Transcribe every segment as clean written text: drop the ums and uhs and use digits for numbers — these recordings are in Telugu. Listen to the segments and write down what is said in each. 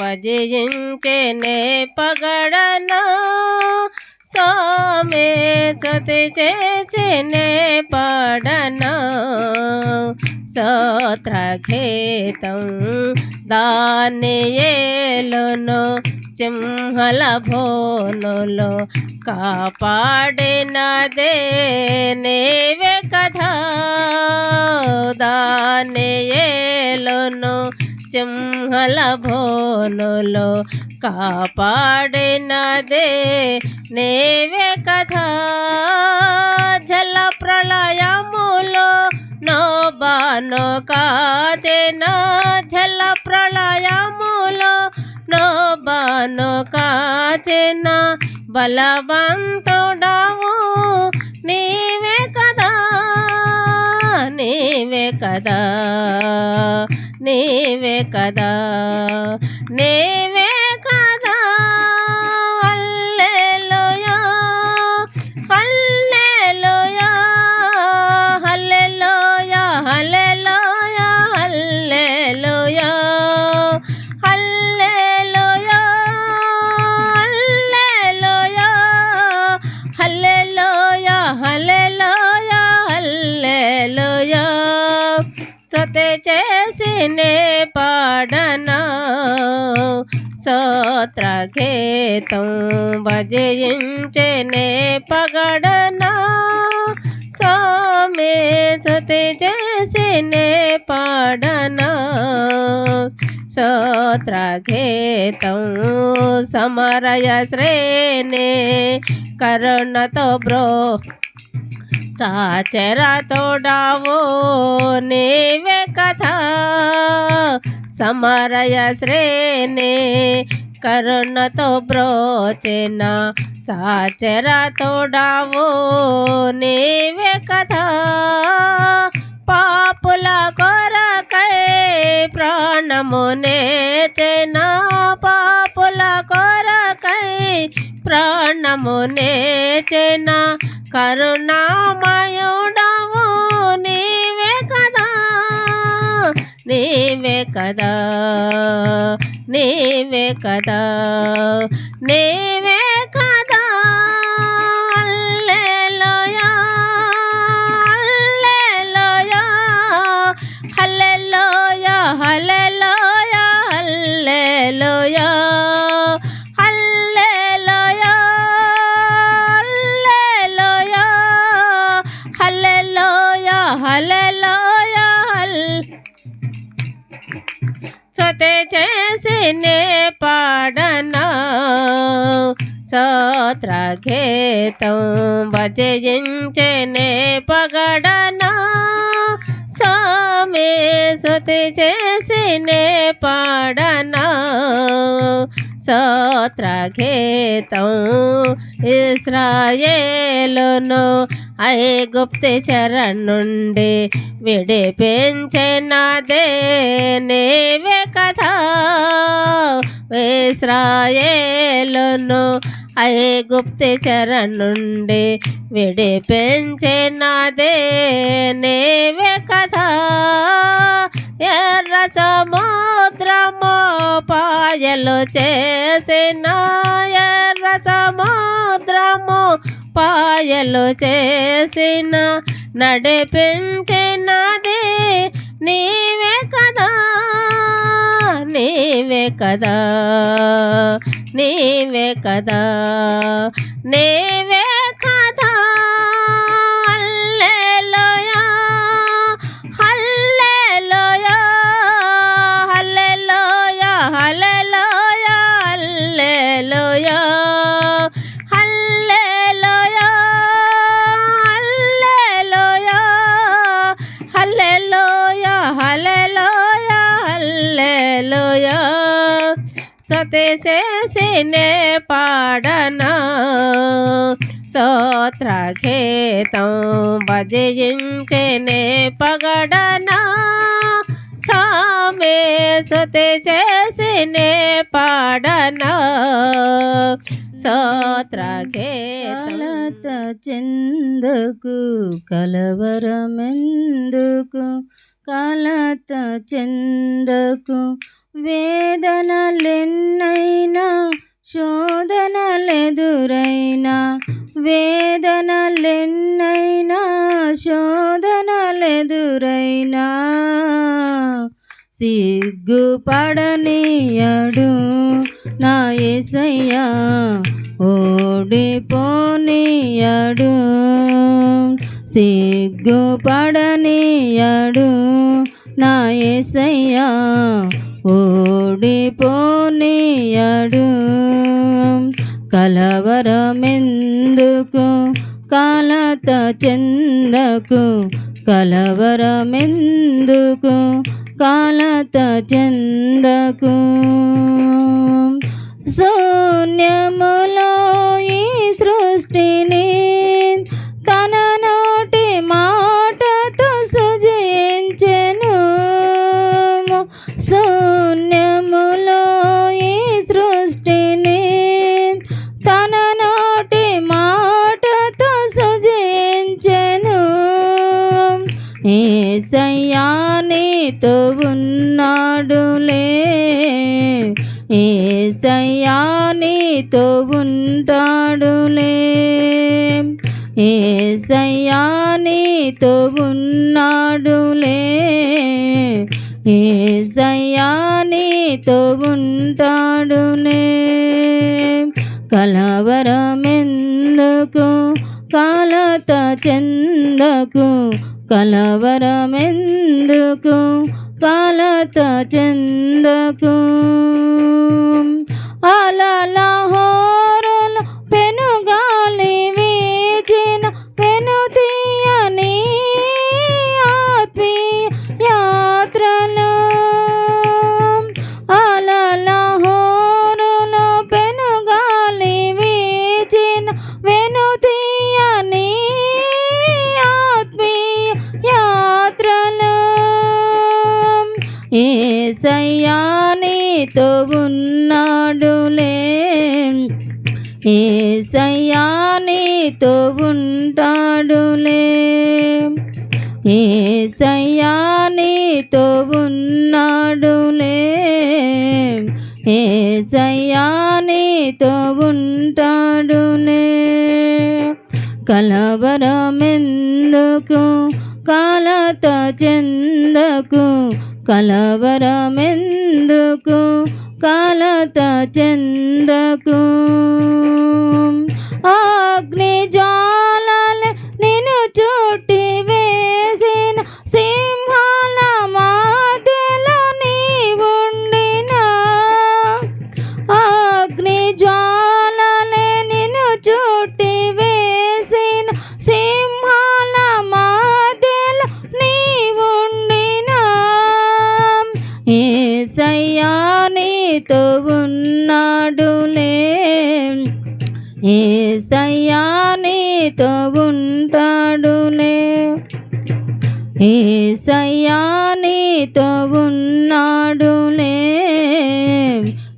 భజించెనే పగడన స్వామి స్తుతి చేసినే పడన స్తోత్రగీతం దానియేలును సింహల భోనులో కాపాడినదే నీవే కదా దానియేలును సింహల భోనులో కాపాడినదే నీవే కదా జల ప్రళయములో నోబాను కాచిన జల ప్రళయములో నోబాను కాచిన బలవంతుడవు నీవే కదా నీవే కదా నీవే కదా నీవే కదా హల్లెలూయా హల్లెలూయా హల్లెలూయా హల్లెలూయా హల్లెలూయా హల్లెలూయా హల్లెలూయా హల్లెలూయా హల్లెలూయా స్తుతి చేసినే పాడనా స్తోత్రగీతం భజించెనే పగడనా స్వామి స్తుతి చేసినే పాడనా స్తోత్రగీతం సమరయ శ్రేణి కరుణతో బ్రో సాచరతోడావో నీవే కదా సమరయ శ్రేణి కరుణతో బ్రోచిన సాచరతోడావో నీవే కదా పాపుల కొరకై ప్రాణమునే తెనా పాపుల కొరకై ప్రాణమునే చెన కరుణామయుడవు నీవే కదా నీవే కదా నీవే కదా నీవే కదా హల్లెలూయా హల్లెలూయా హల్లెలూయా హల్లెలూయా హల్లెలూయా హల్లెలూయా హల్లెలూయా స్తుతి చేసినే పాడనా స్తోత్రగీతం భజించెనే పగడనా స్వామి స్తుతి చేసినే పాడనా స్తోత్రగీతం ఇశ్రాయేలును ఐగుప్తు చెర నుండి విడిపించినదే నీవే కదా ఇశ్రాయేలును ఐగుప్తు చెర నుండి విడిపించినదే నీవే కదా ఎర్ర సముద్రము పాయలు చేసిన ఎర్ర సముద్రము పాయలు చేసిన నడిపించినది నీవే కదా నీవే కదా నీవే కదా నీవే కదా హల్లెలూయా హల్లెలూయా హల్లెలూయా హల్లెలూయా హల్లెలూయా హల్లెలూయా హల్లెలూయా హల్లెలూయా స్తుతి చేసినే పాడనా స్తోత్రగీతం భజించెనే పగడనా స్వామి స్తుతి చేసినే పాడనా స్తోత్రగీతం కలత చెందకు కలవరమెందుకు కలత చెందకు వేదనలెన్నైనా శోధనలెదురైనా వేదనలెన్నైనా శోధనలెదురైనా సిగ్గుపడనీయడు నా యేసయ్యా ఓడిపోనీయడు సిగ్గుపడనీయడు నా యేసయ్యా ఓడిపోనీయడు కలవరమెందుకు కలత చెందకు కలవరమెందుకు కలత చెందకు శూన్యములో ఈ సృష్టిని తన నోటి మాటతో సృజించెను శూన్యములో ఈ సృష్టిని తన నోటి మాటతో సృజించెను యేసయ్యా నీతో ఉన్నాడులే యేసయ్యా నీతో ఉంటాడులే యేసయ్యా నీతో ఉన్నాడులే యేసయ్యా నీతో ఉంటాడులే కలవరమెందుకు కలత చెందకు కలవరమెందుకు కలత చెందకు అలల హోరుల పెనుగాలి వీచిన వెనుతీయని ఆత్మీయ యాత్రలో అలల హోరుల పెనుగాలి వీచిన వెనుతీయని ఆత్మీయ యాత్రలో యేసయ్యా నీతో ఉన్నాడులే యేసయ్యా నీతో ఉంటాడులే యేసయ్యా నీతో ఉన్నాడులే యేసయ్యా నీతో ఉంటాడులే కలవరమెందుకు కలత చెందకు కలవరమెందుకు కలత చెందకు అగ్ని జ్వాలలే నిన్ను చుట్టి వేసిన సింహాల మధ్యలో నీవుండినా అగ్ని జ్వాలలే నిన్ను చుట్టి వేసిన సింహాల మధ్యలో నీవుండినా యేసయ్యా నీతో ఉన్నాడులే యేసయ్యా నీతో ఉంటాడులే యేసయ్యా నీతో ఉన్నాడులే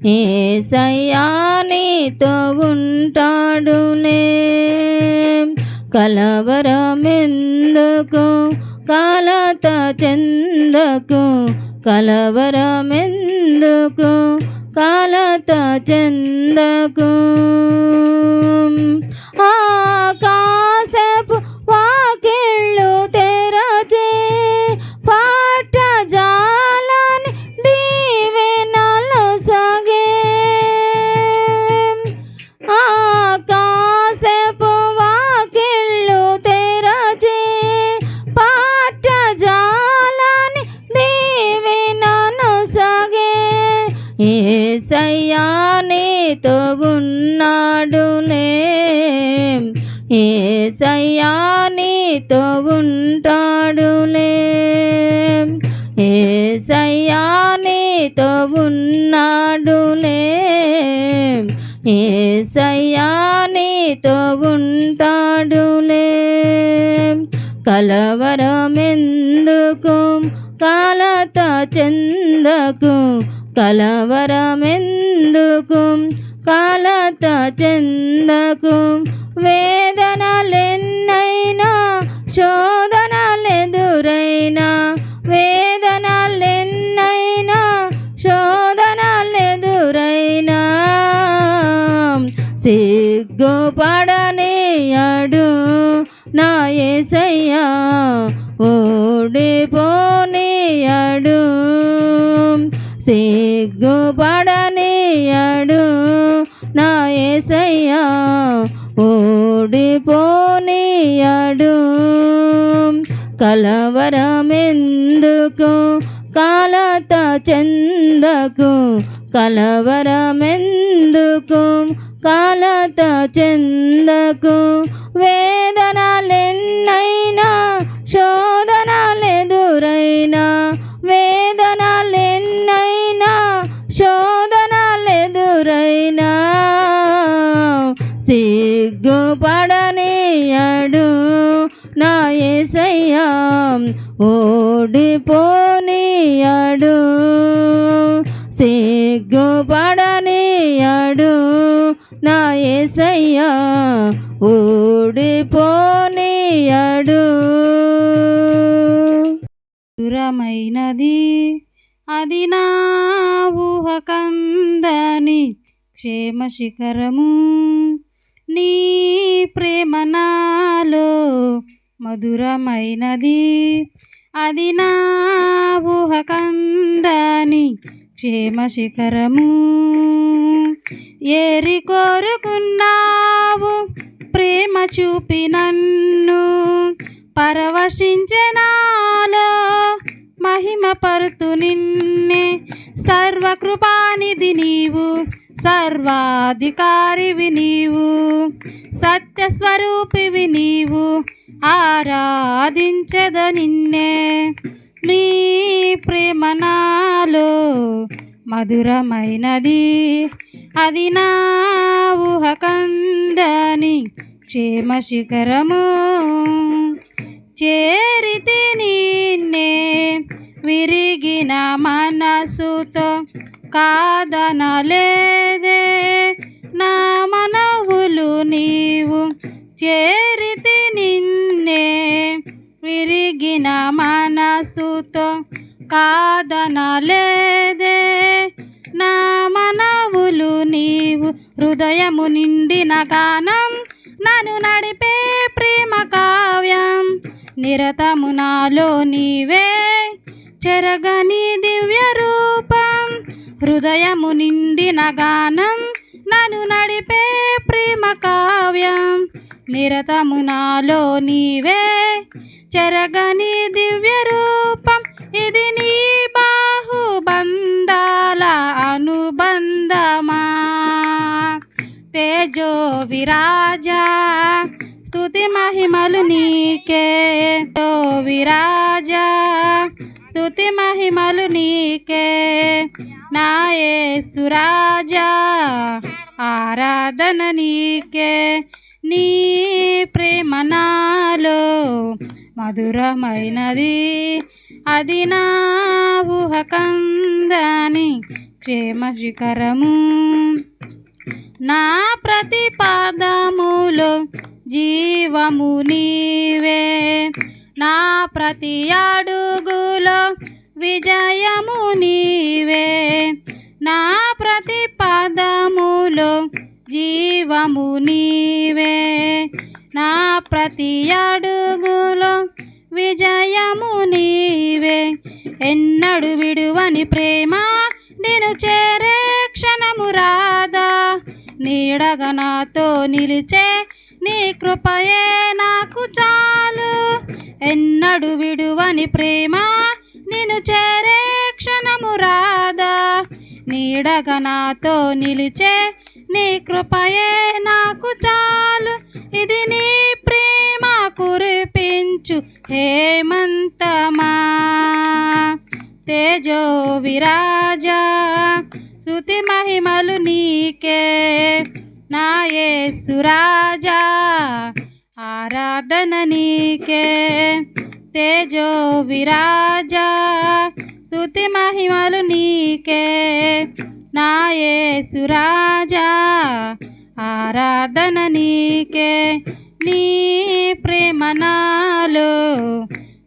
యేసయ్యా నీతో ఉంటాడులే కలవరమెందుకు కలత చెందకు కలవరమెందుకు కలత చెందకు ఆకాశపు వాకిళ్ళు తెరచి పాట జాలని దీవెనలు సాగే ఆకాశపు వాకిళ్ళు తెరచి పాట జాలని దీవెనలు సాగే యేసయ్యా నీతో ఉన్నాడులే యేసయ్యా నీతో ఉంటాడులే యేసయ్యా నీతో ఉన్నాడులే యేసయ్యా నీతో ఉంటాడులే కలవరమెందుకు కలత చెందకు కలవరమెందుకు కలత చెందకు. వేదనలెన్నైనా శోధనలెదురైనా, వేదనలెన్నైనా శోధనలెదురైనా, సిగ్గుపడనీయడు నా యేసయ్యా, ఓడిపోనీయడు. సిగ్గుపడనీయడు నా యేసయ్యా, ఓడిపోనీయడు. కలవరమెందుకు, కలత చెందకు, కలవరమెందుకు, కలత చెందకు. వేదనలెన్నైనా శోధనలెదురైనా, వేదనలెన్నైనా శోధనలెదురైనా, సిగ్గుపడనీయడు నా యేసయ్యా, ఓడిపోనీయడు. సిగ్గుపడనీయడు నా యేసయ్యా, ఓడిపోనీయడు. దూరమైనది అది నా ఊహకందని క్షేమ శిఖరము, నీ ప్రేమ నాలో మధురమైనది. అది నా ఊహకందని క్షేమ శిఖరము. ఏరి కోరుకున్నావు ప్రేమ చూపి నన్ను, పరవశించెనాలో మహిమ పరుతు నిన్నే. సర్వకృపానిధి నీవు, సర్వాధికారివి నీవు, సత్యస్వరూపివి నీవు, ఆరాధించెద నిన్నే. నీ ప్రేమ నాలో మధురమైనది, అది నా ఊహకందని క్షేమ శిఖరము. చేరితి నిన్నే విరిగిన మనసుతో, కాదనలేదే నా మనవులు నీవు. చేరితి నిన్నే విరిగిన మనసుతో, కాదనలేదే నా మనవులు నీవు. హృదయము నిండిన గానం నన్ను నడిపే ప్రేమ కావ్యం, నిరతము నాలో నీవే చెరగని దివ్య రూపం. హృదయము నిండిన గానం నన్ను నడిపే ప్రేమ కావ్యం, నిరతము నాలో నీవే చెరగని దివ్య రూపం. ఇది నీ బాహుబంధాల అనుబంధమా. తేజో విరాజా స్తుతి మహిమలు నీకే, తో విరాజా స్తుతి మహిమలు నీకే. నా యేసు రాజా ఆరాధన నీకే. నీ ప్రేమ నాలో మధురమైనది, అది నా ఊహకందని క్షేమ శిఖరము. నా ప్రతి పాదములో జీవము నీవే, నా ప్రతి అడుగులో విజయము నీవే. నా ప్రతి పదములో జీవము నీవే, నా ప్రతి అడుగులో విజయము నీవే. ఎన్నడు విడువని ప్రేమ నేను చేరే క్షణము రాదా, నీడగా నాతో నిలిచే నీ కృపయే నాకు చాలు. ఎన్నడు విడువని ప్రేమ నేను చేరే క్షణము రాదా, నీడగా నాతో నిలిచే నీ కృపయే నాకు చాలు. ఇది నీ ప్రేమ కురిపించు హేమంతమా. తేజో విరాజా స్తుతి మహిమలు నీకే. నా యేసు రాజా ఆరాధన నీకే. తేజో విరాజా స్తుతి మహిమలు నీకే. నా యేసు రాజా ఆరాధన నీకే నీ ప్రేమ నాలో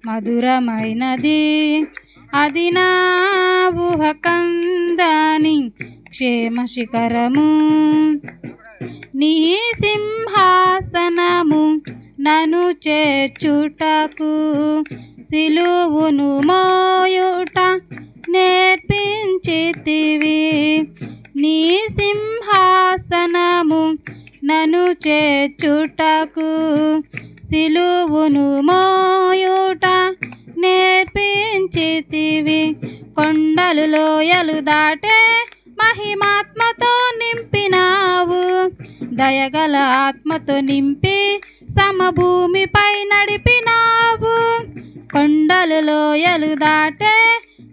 మధురమైనది అది నా ఊహ కందని క్షేమ శిఖరము నీ సింహాసనము నన్ను చేర్చుటకు సిలువును మోయుట నేర్పించితివి నీ సింహాసనము నన్ను చేర్చుటకు సిలువును మోయుట నేర్పించితివి కొండలు లోయలు దాటే మహిమాత్మతో నింపినావు దయగల ఆత్మతో నింపి సమభూమిపై నడిపినావు కొండలు లోయలు దాటే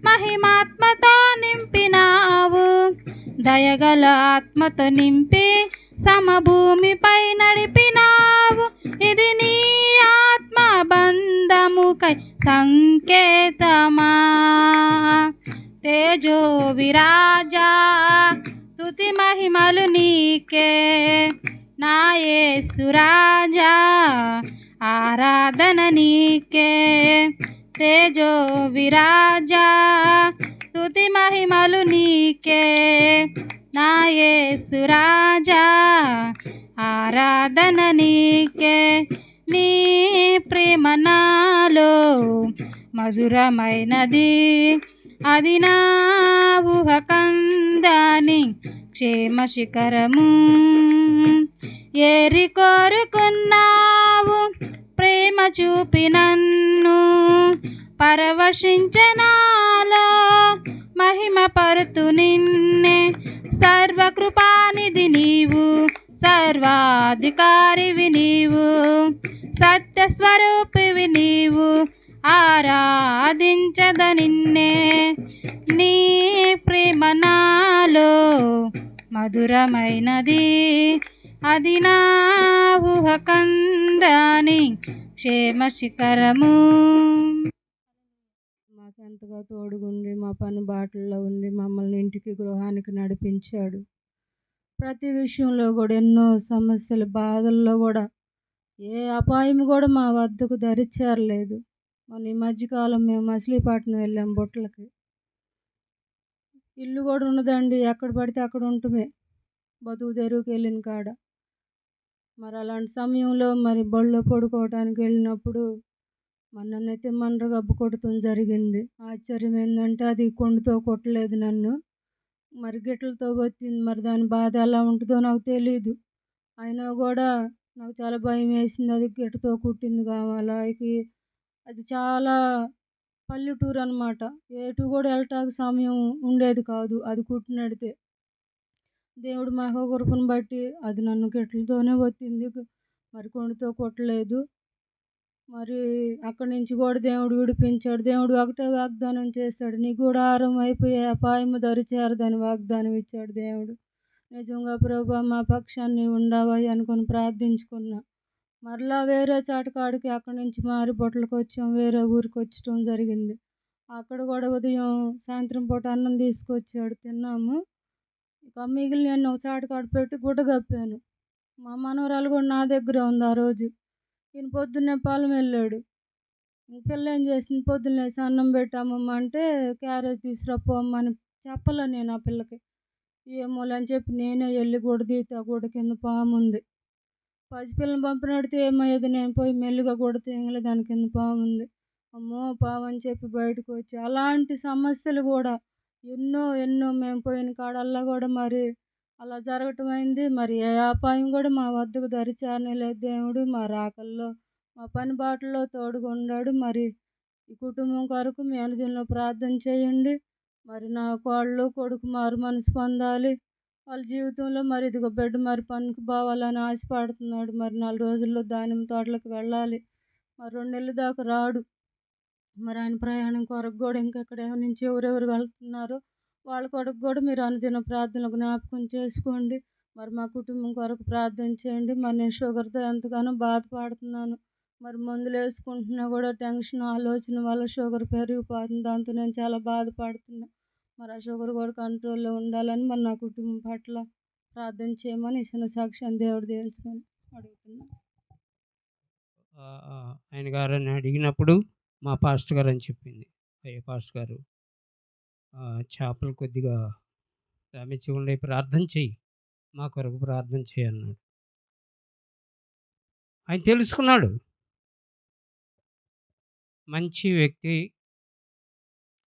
మహిమాత్మతో నింపినావు దయగల ఆత్మతో నింపి సమభూమిపై నడిపినావు ఇది నీ ఆత్మ బంధముకై సంకేతమా తేజో విరాజా స్తుతి మహిమలు నీకే నా యేసు రాజా ఆరాధన నీకే తేజో విరాజా స్తుతి మహిమలు నీకే నా యేసు రాజా ఆరాధన నీకే నీ ప్రేమ నాలో మధురమైనది అది నా ఊహ కందని క్షేమ శిఖరము ఏరి కోరుకున్నావు ప్రేమ చూపి నన్ను పరవశించనాలో మహిమ పరుతు నిన్నే సర్వకృపానిధి నీవు సర్వాధికారివి నీవు సత్యస్వరూపివి నీవు ఆరాధించద నిన్నే నీ ప్రేమ నాలో మధురమైనది అది నా ఊహ కందని క్షేమ శిఖరము మాకెంతగా తోడుగుండి మా పని బాటల్లో ఉండి మమ్మల్ని ఇంటికి గృహానికి నడిపించాడు. ప్రతి విషయంలో కూడా ఎన్నో సమస్యలు బాధల్లో కూడా ఏ అపాయం కూడా మా వద్దకు దరిచేరలేదు. మొన్న ఈ మధ్యకాలం మేము మచిలీపట్నం వెళ్ళాం బుట్టలకి. ఇల్లు కూడా ఉన్నదండి, ఎక్కడ పడితే అక్కడ ఉంటమే బతుకు తెరువుకి వెళ్ళిన కాడ. మరి అలాంటి సమయంలో మరి బళ్ళో పడుకోవడానికి వెళ్ళినప్పుడు నన్నైతే మండ్ర గబ్బు కొట్టడం జరిగింది. ఆశ్చర్యం ఏంటంటే అది కొండుతో కొట్టలేదు నన్ను, మరి గిట్లతో వచ్చింది. మరి దాని బాధ ఎలా ఉంటుందో నాకు తెలీదు. అయినా కూడా నాకు చాలా భయం వేసింది. అది గిట్టతో కుట్టింది కావాలా. అది చాలా పల్లెటూరు అనమాట. ఎటు కూడా వెళ్ళటానికి సమయం ఉండేది కాదు అది కుట్టినడితే. దేవుడు మహాకృపను బట్టి అది నన్ను గిట్లతోనే వచ్చింది, మరి కొండుతో కొట్టలేదు. మరి అక్కడి నుంచి కూడా దేవుడు విడిపించాడు. దేవుడు ఒకటే వాగ్దానం చేశాడు, నీ గుడారం అయిపోయే అపాయము దరిచేరదని వాగ్దానం ఇచ్చాడు దేవుడు. నిజంగా ప్రభువా మా పక్షాన్ని ఉండవా అనుకొని ప్రార్థించుకున్నా. మరలా వేరే చాటకాడికి అక్కడి నుంచి మారి బొట్టలకు వచ్చాం, వేరే ఊరికి వచ్చటం జరిగింది. అక్కడ కూడా ఉదయం సాయంత్రం పూట అన్నం తీసుకొచ్చాడు, తిన్నాము. ఇక మిగిలిన ఒక చాటకాడ పెట్టి గుడ్డ కప్పాను. మా మనవరాలు కూడా నా దగ్గర ఉంది ఆ రోజు. ఈయన పొద్దున్నే పొలం వెళ్ళాడు. పిల్ల ఏం చేసింది, పొద్దున్న లేసి అన్నం పెట్టామమ్మ అంటే క్యారేజ్ తీసుకురాపోమ్మని చెప్పలే నేను ఆ పిల్లకి. ఏమోలని చెప్పి నేనే వెళ్ళి గుడ్డ తీస్తే ఆ గుడ్డ కింద పాము ఉంది. పసిపిల్లని పంపినడితే ఏమయ్యేది, నేను పోయి మెల్లిగా గుడ్డ తీయగలే దాని కింద పాము ఉంది. అమ్మో పాము అని చెప్పి బయటకు వచ్చి అలాంటి సమస్యలు కూడా ఎన్నో ఎన్నో మేము పోయిన కాడల్లా కూడా మరి అలా జరగటం అయింది. మరి ఏ అపాయం కూడా మా వద్దకు దరిచేరలేదు దేవుడు. మా రాకల్లో మా పని బాటల్లో తోడుగా ఉన్నాడు. మరి ఈ కుటుంబం కొరకు మీ అనుదినంలో ప్రార్థన చేయండి. మరి నా కోళ్ళు కొడుకు మారు మనసు పొందాలి. వాళ్ళ జీవితంలో మరి ఇదిగో బిడ్డ మరి పనికి పోవాలని ఆశపడుతున్నాడు. మరి 4 రోజుల్లో దానిమ్మ తోటలకు వెళ్ళాలి. మరి 2 నెలల దాకా రాడు. మరి ఆయన ప్రయాణం కొరకు కూడా ఇంకెక్కడ నుంచి ఎవరెవరు వెళ్తున్నారో వాళ్ళ కొరకు కూడా మీరు అనుదిన ప్రార్థనలు జ్ఞాపకం చేసుకోండి. మరి మా కుటుంబం కొరకు ప్రార్థన చేయండి. మరి నేను షుగర్తో ఎంతగానో బాధపడుతున్నాను. మరి మందులు వేసుకుంటున్నా కూడా టెన్షన్ ఆలోచన వల్ల షుగర్ పెరిగిపోతుంది. దాంతో నేను చాలా బాధపడుతున్నా. మరి ఆ షుగర్ కూడా కంట్రోల్లో ఉండాలని మరి నా కుటుంబం పట్ల ప్రార్థన చేయమని ఇచ్చిన సాక్ష్యాన్ని దేవుడు దీవించమని అడుగుతున్నాను. ఆయన గారని అడిగినప్పుడు మా పాస్టర్ గారు అని చెప్పింది, అయ్యో పాస్టర్ గారు చేపలు కొద్దిగా డ్యామేజ్ ఉండే ప్రార్థన చెయ్యి, మా కొరకు ప్రార్థన చేయి అన్నాడు. ఆయన తెలుసుకున్నాడు మంచి వ్యక్తి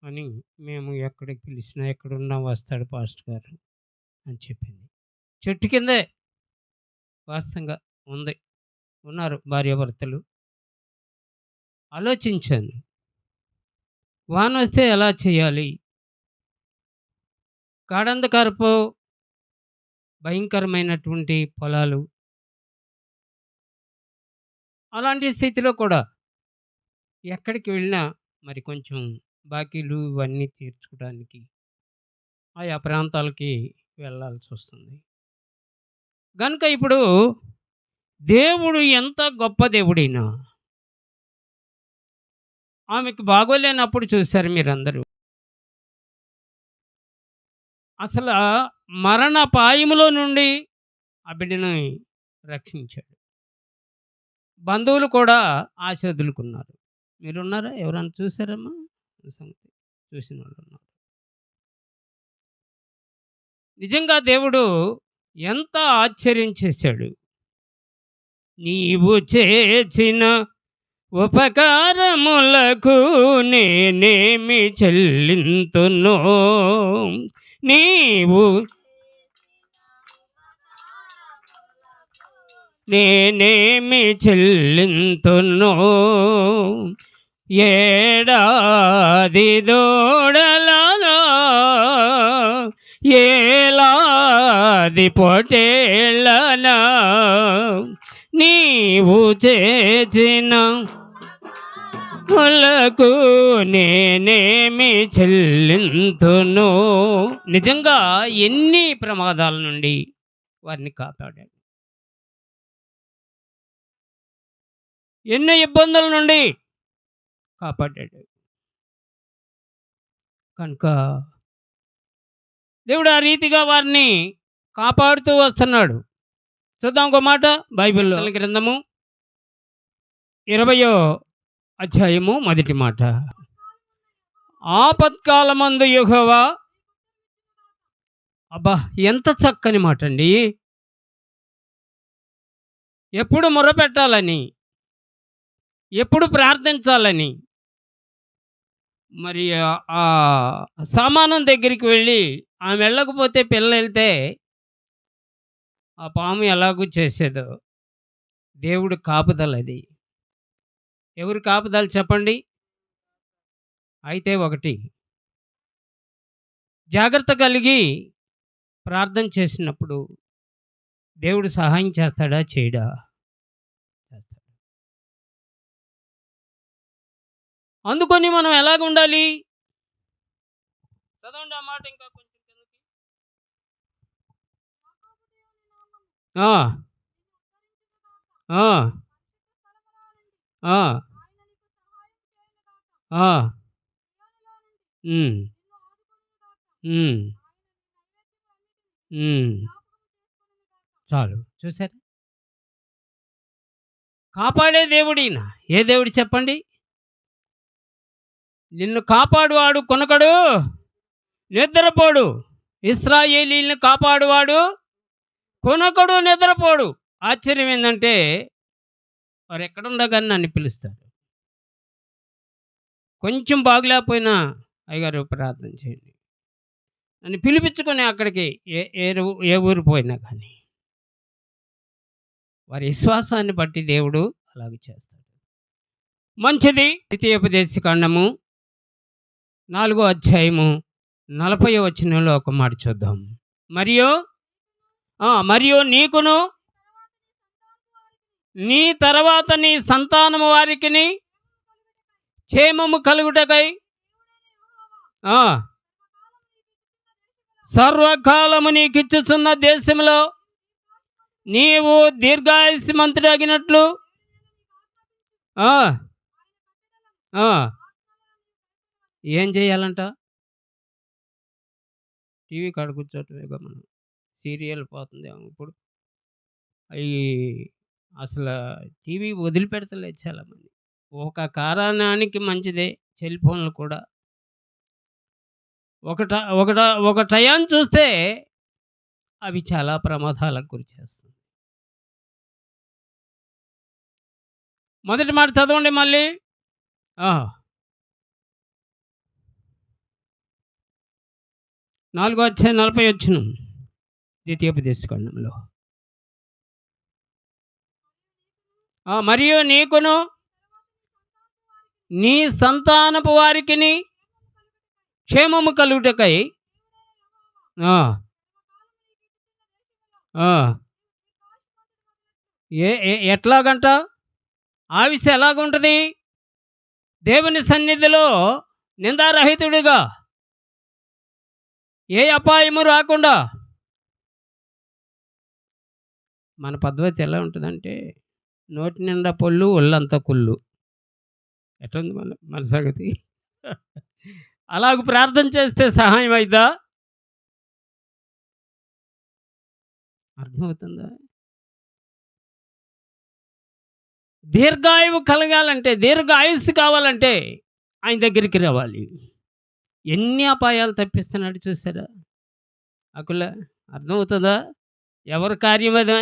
అని. మేము ఎక్కడికి పిలిచినా ఎక్కడున్నా వస్తాడు పాస్టర్ గారు అని చెప్పింది. చెట్టు కిందే వాస్తవంగా ఉన్నారు భార్యాభర్తలు. ఆలోచించాను, వాన వస్తే ఎలా చేయాలి, గాఢంధకారపు భయంకరమైనటువంటి పొలాలు, అలాంటి స్థితిలో కూడా ఎక్కడికి వెళ్ళినా మరి కొంచెం బాకీలు ఇవన్నీ తీర్చుకోవడానికి ఆయా ప్రాంతాలకి వెళ్ళాల్సి వస్తుంది. కనుక ఇప్పుడు దేవుడు ఎంత గొప్ప దేవుడైనా ఆమెకు బాగోలేనప్పుడు చూశారు మీరందరూ. అసలు మరణపాయములో నుండి ఆ బిడ్డను రక్షించాడు. బంధువులు కూడా ఆశ వదులుకున్నారు. మీరున్నారా? ఎవరైనా చూసారమ్మా? సంగతి చూసిన వాళ్ళు ఉన్నారు. నిజంగా దేవుడు ఎంత ఆశ్చర్యం చేశాడు. నీవు చేసిన ఉపకారములకు నేనేమి చెల్లింతును, నేనేమి చెల్లింతును, ఏడాది దూడలలో ఏలాది పొటేళ్ళనా నీవు చేసిన ములకు నేనేమి చెల్లింతును. నిజంగా ఎన్ని ప్రమాదాల నుండి వారిని కాపాడాడు, ఎన్నో ఇబ్బందుల నుండి కాపాడాడు. కనుక దేవుడు ఆ రీతిగా వారిని కాపాడుతూ వస్తున్నాడు. చూద్దాం ఒక మాట, బైబిల్లో గ్రంథము 20వ అధ్యాయము 1వ మాట. ఆపత్కాలమందు యెహోవా. అబ్బా, ఎంత చక్కని మాట అండి. ఎప్పుడు మొరపెట్టాలని, ఎప్పుడు ప్రార్థించాలని. మరి ఆ సామానం దగ్గరికి వెళ్ళి ఆమె వెళ్ళకపోతే పిల్ల వెళ్తే ఆ పాము ఎలాగూ చేసేదో, దేవుడు కాపుదల అది. ఎవరు కాపుదల చెప్పండి? అయితే ఒకటి, జాగ్రత్త కలిగి ప్రార్థన చేసినప్పుడు దేవుడు సహాయం చేస్తాడా చేయడా? చేస్తాడు. అందుకొని మనం ఎలాగ ఉండాలి? చదవండి ఆ మాట ఇంకా కొంచెం కిందకి. ఆ ఆ ఆ ఆ చాలు. చూసారు, కాపాడే దేవుడిన. ఏ దేవుడు చెప్పండి? నిన్ను కాపాడువాడు కొనకడు, నిద్రపోడు. ఇశ్రాయేలీల్ని కాపాడువాడు కొనకడు, నిద్రపోడు. ఆశ్చర్యం ఏంటంటే వారు ఎక్కడుండగానే నన్ను పిలుస్తారు. కొంచెం బాగులేకపోయినా అయ్యగారు ప్రార్థన చేయండి నన్ను పిలిపించుకొని అక్కడికి ఏ ఊరు పోయినా కానీ వారి విశ్వాసాన్ని బట్టి దేవుడు అలాగే చేస్తాడు. మంచిది. ద్వితీయోపదేశకాండము 4వ అధ్యాయము 40వ వచనంలో ఒక మాట చూద్దాం. మరియు నీకును నీ తర్వాత నీ సంతానము వారికిని క్షేమము కలుగుటకై సర్వకాలము నీకిచ్చుచున్న దేశంలో నీవు దీర్ఘాయుష్మంతుడగినట్లు ఏం చేయాలంట? టీవీ కాడ కూర్చోవటమేగా మనం. సీరియల్ పోతుందేమో ఇప్పుడు. అయి అసలు టీవీ వదిలిపెడతలేదు చాలామంది. ఒక కారణానికి మంచిదే సెల్ ఫోన్లు కూడా. ఒకట ఒకట ఒక టయాన్ని చూస్తే అవి చాలా ప్రమాదాలకు గురి చేస్తుంది. మొదటి మాట చదవండి మళ్ళీ. ఆ! 4వ అధ్యాయం 40 వచనం ద్వితీయోపదేశకాండంలో. మరియు నీకును నీ సంతానపు వారికిని క్షేమము కలుగుటకై ఆ, ఆ, ఎట్లాగంట ఆవిష ఎలాగుంటుంది? దేవుని సన్నిధిలో నిందారహితుడిగా ఏ అపాయము రాకుండా. మన పద్ధతి ఎలా ఉంటుందంటే నోటి నిండా పొల్లు ఒళ్ళంతా కుళ్ళు. ఎట్లుంది మన మన సంగతి? అలాగ ప్రార్థన చేస్తే సహాయం అయిద్దా? అర్థమవుతుందా? దీర్ఘాయువు కలగాలంటే, దీర్ఘాయుస్సు కావాలంటే ఆయన దగ్గరికి రావాలి. ఎన్ని అపాయాలు తప్పిస్తున్నాడు చూసారా? అకుల అర్థమవుతుందా? ఎవరి కార్యం అదే?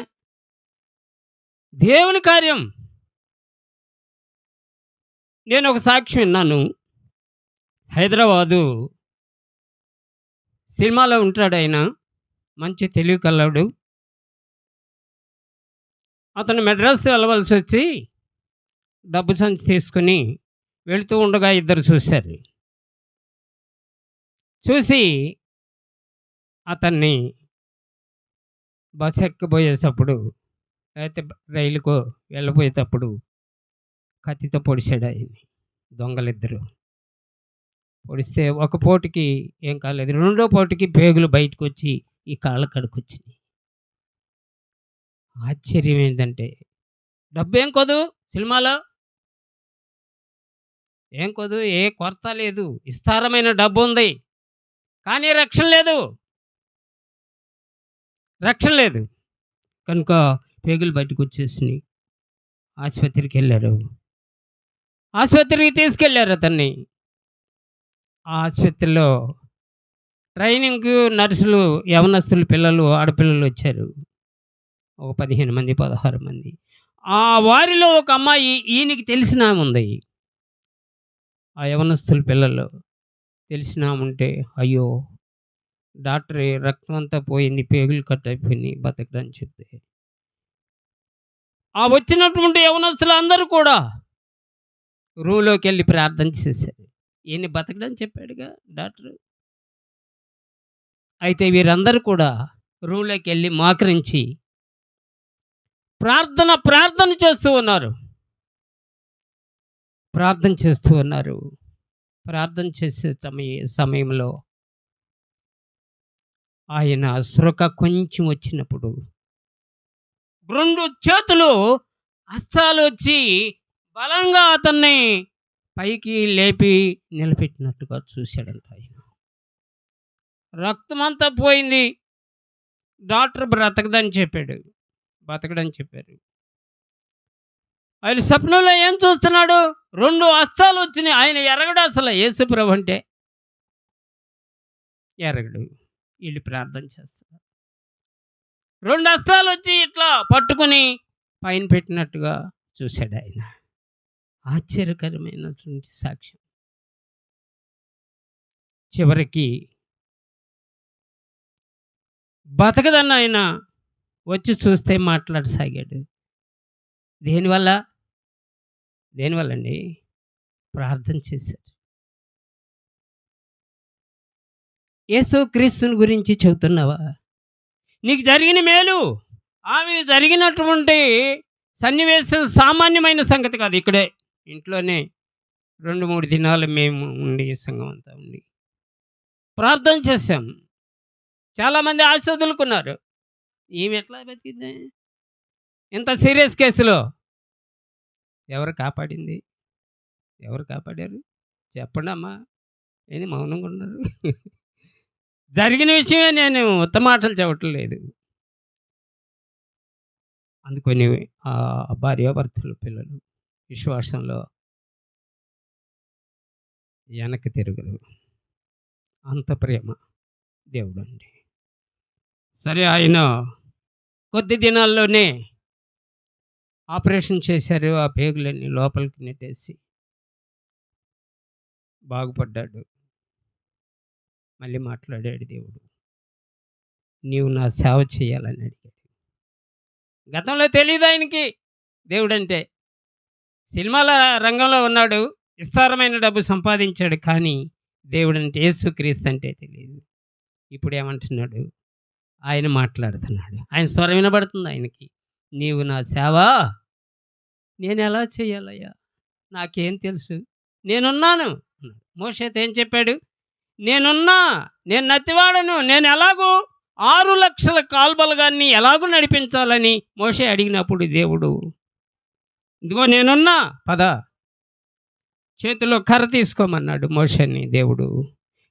దేవుని కార్యం. నేను ఒక సాక్ష్యం విన్నాను. హైదరాబాదు సినిమాలో ఉంటాడు ఆయన, మంచి తెలివి కలవాడు. అతను మెడ్రాస్ వెళ్ళవలసి వచ్చి డబ్బు సంచి తీసుకుని వెళుతూ ఉండగా ఇద్దరు చూశారు. చూసి అతన్ని బస్సు ఎక్కబోయేటప్పుడు అయితే రైలుకో వెళ్ళబోయేటప్పుడు కత్తితో పొడిచాడు ఆయన్ని దొంగలిద్దరు. పొడిస్తే ఒక పోటుకి ఏం కాలేదు, రెండో పోటుకి పేగులు బయటకు వచ్చి ఈ కాళ్ళ కడుకు వచ్చినాయి. ఆశ్చర్యం ఏంటంటే డబ్బు ఏం కొదు, సినిమాలో ఏం కొదు, ఏ కొరత లేదు, విస్తారమైన డబ్బు ఉంది, కానీ రక్షణ లేదు. రక్షణ లేదు కనుక పేగులు బయటకు వచ్చేసినాయి. ఆసుపత్రికి వెళ్ళారు. ఆసుపత్రికి తీసుకెళ్ళారు అతన్ని. ఆ ఆసుపత్రిలో ట్రైనింగ్కి నర్సులు, యవనస్తులు, పిల్లలు, ఆడపిల్లలు వచ్చారు. ఒక 15 మంది 16 మంది. ఆ వారిలో ఒక అమ్మాయి ఈయనకి తెలిసిన ఆమె ఉంది. ఆ యవనస్తుల పిల్లలు తెలిసిన ఆమె ఉంటే, అయ్యో డాక్టర్ రక్తం అంతా పోయింది, పేగులు కట్ అయిపోయినాయి, బతకడానికి చెప్తే ఆ వచ్చినటువంటి యవనస్తులు అందరూ కూడా రూమ్లోకి వెళ్ళి ప్రార్థన చేశారు. ఈయన్ని బతకడానికి చెప్పాడుగా డాక్టర్. అయితే వీరందరూ కూడా రూమ్లోకి వెళ్ళి మోకరించి ప్రార్థన చేస్తూ ఉన్నారు. ప్రార్థన చేస్తూ ఉన్నారు. ప్రార్థన చేసే సమయంలో ఆయన సురక కొంచెం వచ్చినప్పుడు 2 చేతులు హస్తాలు వచ్చి బలంగా అతన్ని పైకి లేపి నిలబెట్టినట్టుగా చూశాడంట ఆయన. రక్తం అంతా పోయింది. డాక్టర్ బతకడని చెప్పారు. ఆయన స్వప్నంలో ఏం చూస్తున్నాడు? 2 హస్తాలు వచ్చినాయి. ఆయన ఎరగడు అసలు. యేసుప్రభు అంటే ఎరగడు. వీళ్ళు ప్రార్థన చేస్తున్నారు. 2 హస్తాలు వచ్చి ఇట్లా పట్టుకుని పైన పెట్టినట్టుగా చూశాడు ఆయన. ఆశ్చర్యకరమైనటువంటి సాక్ష్యం. చివరికి బతకదన్న ఆయన వచ్చి చూస్తే మాట్లాడసాగాడు. దేనివల్ల అండి? ప్రార్థన చేశారు. యేసు క్రీస్తుని గురించి చెబుతున్నావా? నీకు జరిగిన మేలు, ఆమె జరిగినటువంటి సన్నివేశం సామాన్యమైన సంగతి కాదు. ఇక్కడే ఇంట్లోనే 2-3 దినాలు మేము ఉండి, సంఘం అంతా ఉండి ప్రార్థన చేశాం. చాలామంది ఆశ వదులుకున్నారు. ఈమె ఎట్లా బతికింది? ఇంత సీరియస్ కేసులో ఎవరు కాపాడింది? ఎవరు కాపాడారు? చెప్పండి అమ్మా. ఏంది మౌనంగా ఉన్నారు? జరిగిన విషయమే నేను ఉత్తమ మాటలు చెప్పట్లేదు. అందుకని భార్యాభర్తలు పిల్లలు విశ్వాసంలో వెనక్కి తిరగరు. అంత ప్రేమ దేవుడు అండి. సరే, ఆయన కొద్ది దినాల్లోనే ఆపరేషన్ చేశారు. ఆ పేగులన్నీ లోపలికి నెట్టేసి బాగుపడ్డాడు. మళ్ళీ మాట్లాడాడు దేవుడు, నీవు నా సేవ చేయాలని అడిగాడు. గతంలో తెలియదు ఆయనకి దేవుడు అంటే. సినిమాల రంగంలో ఉన్నాడు, విస్తారమైన డబ్బు సంపాదించాడు, కానీ దేవుడు అంటే యేసుక్రీస్తు అంటే తెలియదు. ఇప్పుడు ఏమంటున్నాడు? ఆయన మాట్లాడుతున్నాడు, ఆయన స్వరం వినబడుతుంది ఆయనకి. నీవు నా సేవ నేను ఎలా చేయాలయ్యా, నాకేం తెలుసు, నేనున్నాను. మోషేతో ఏం చెప్పాడు? నేను నత్తివాడను, నేను ఎలాగూ 6 లక్షల కాల్బలగాన్ని ఎలాగూ నడిపించాలని మోషే అడిగినప్పుడు దేవుడు, ఇదిగో నేనున్నా, పద, చేతిలో కర్ర తీసుకోమన్నాడు మోషేని. దేవుడు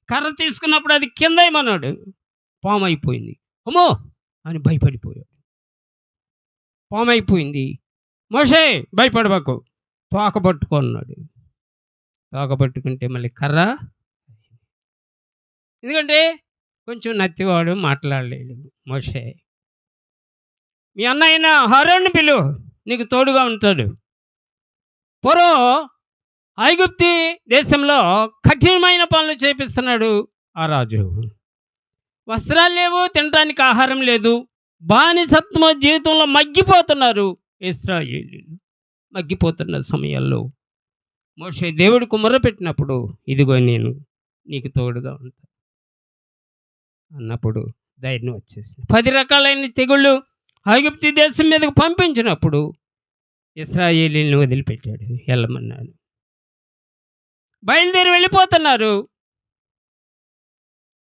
కర్ర తీసుకున్నప్పుడు అది కింద ఏమన్నాడు? పాము అయిపోయింది. అమ్మో అని భయపడిపోయాడు. పాము అయిపోయింది. మోషే భయపడబాకు, తోక పట్టుకున్నాడు. తోక పట్టుకుంటే మళ్ళీ కర్ర, ఎందుకంటే కొంచెం నత్తివాడు, మాట్లాడలేడు. మోషే, మీ అన్న అయిన హరోన్ని పిలువు, నీకు తోడుగా ఉంటాడు. పూర్వం ఐగుప్తి దేశంలో కఠినమైన పనులు చేపిస్తున్నాడు ఆ రాజు. వస్త్రాలు లేవు, తినడానికి ఆహారం లేదు, బానిసత్వ జీవితంలో మగ్గిపోతున్నారు ఇశ్రాయేలీయులు. మగ్గిపోతున్న సమయాల్లో మోషే దేవుడికి మొర్రపెట్టినప్పుడు, ఇదిగో నేను నీకు తోడుగా ఉంటా అన్నప్పుడు ధైర్యం వచ్చేసింది. 10 రకాలైన తెగుళ్ళు ఐగుప్తు దేశం మీదకు పంపించినప్పుడు ఇశ్రాయేలీయులను వదిలిపెట్టాడు, వెళ్ళమన్నాడు. బయలుదేరి వెళ్ళిపోతున్నారు.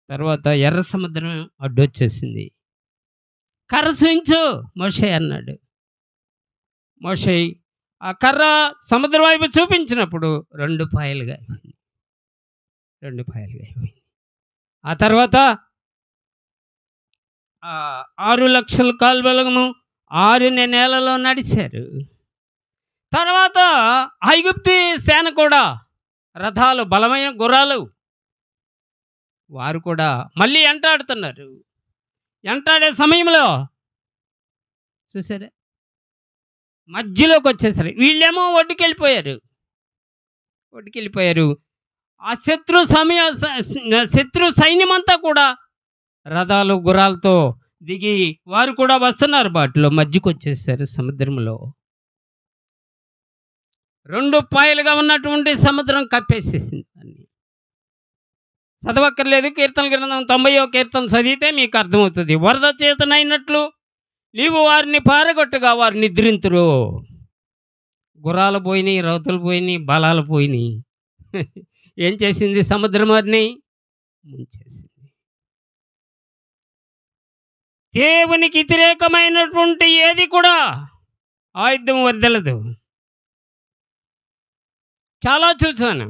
తర్వాత ఎర్ర సముద్రం అడ్డొచ్చేసింది. కర్ర చూయించు మోషే అన్నాడు. మోషే ఆ కర్ర సముద్రం వైపు చూపించినప్పుడు 2 పాయలుగా అయిపోయింది. 2 పాయలుగా అయిపోయింది. ఆ తర్వాత 6 లక్షల కాల్బలము 6 నెలలలో నడిచారు. తర్వాత ఐగుప్తి సేన కూడా, రథాలు, బలమైన గుర్రాలు, వారు కూడా మళ్ళీ ఎంటాడుతున్నారు. ఎంటాడే సమయంలో చూసారా, మధ్యలోకి వచ్చేసరి వీళ్ళేమో ఒడ్డుకెళ్ళిపోయారు. ఆ శత్రు సైన్యమంతా కూడా రథాలు గుర్రాలతో దిగి వారు కూడా వస్తున్నారు. బాటిలో మధ్యకు వచ్చేసారు సముద్రంలో. 2 పాయలుగా ఉన్నటువంటి సముద్రం కప్పేసేసింది. అన్ని చదవక్కర్లేదు, కీర్తన గ్రంథం 90వ కీర్తన చదివితే మీకు అర్థమవుతుంది. వరద చేతనైనట్లు నీవు వారిని పారగొట్టుగా వారు నిద్రింతురు. గుర్రాలు పోయినాయి, రౌతులు పోయినాయి, బలాలు పోయినాయి. ఏం చేసింది? సముద్రం వారిని ముంచేసింది. దేవునికి వ్యతిరేకమైనటువంటి ఏది కూడా ఆయుధం వదలదు. చాలా చూసాను.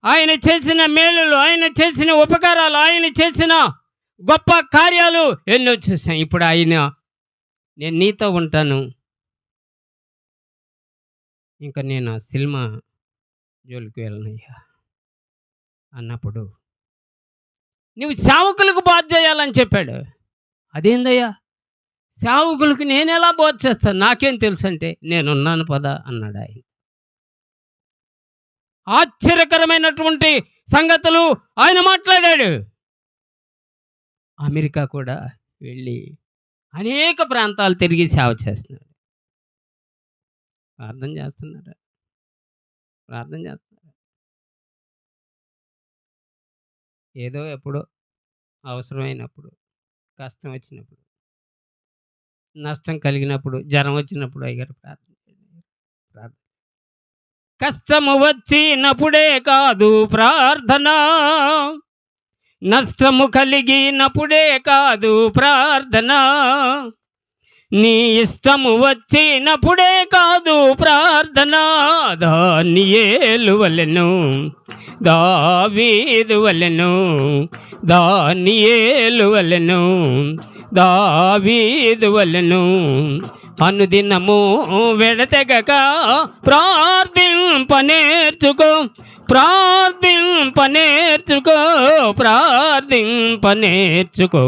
ఆయన చేసిన మేలులు, ఆయన చేసిన ఉపకారాలు, ఆయన చేసిన గొప్ప కార్యాలు ఎన్నో చూసాం. ఇప్పుడు ఆయన, నేను నీతో ఉంటాను, ఇంకా నేను ఆ సినిమా జోలికి వెళ్ళనయ్యా అన్నప్పుడు, నువ్వు సేవకులకు బోధ చేయాలని చెప్పాడు. అదేందయ్యా, సేవకులకు నేను ఎలా బోధ చేస్తాను, నాకేం తెలుసు అంటే, నేనున్నాను పద అన్నాడు ఆయన. ఆశ్చర్యకరమైనటువంటి సంగతులు ఆయన మాట్లాడాడు. అమెరికా కూడా వెళ్ళి అనేక ప్రాంతాలు తిరిగి సేవ చేస్తున్నాడు. ప్రార్థన చేస్తున్నారా? ఏదో ఎప్పుడో అవసరమైనప్పుడు, కష్టం వచ్చినప్పుడు, నష్టం కలిగినప్పుడు, జ్వరం వచ్చినప్పుడు అయ్యారు ప్రార్థన. కష్టము వచ్చినప్పుడే కాదు ప్రార్థన, నష్టము కలిగినప్పుడే కాదు ప్రార్థన, నీ ఇష్టము వచ్చినప్పుడే కాదు ప్రార్థన. దానియేలు వలెను, దావీదు వలెను, దానియేలు వలెను దావీదు వలెను అనుదినము వెడతెగక ప్రార్థింప నేర్చుకో ప్రార్థింప నేర్చుకో ప్రార్థింప నేర్చుకో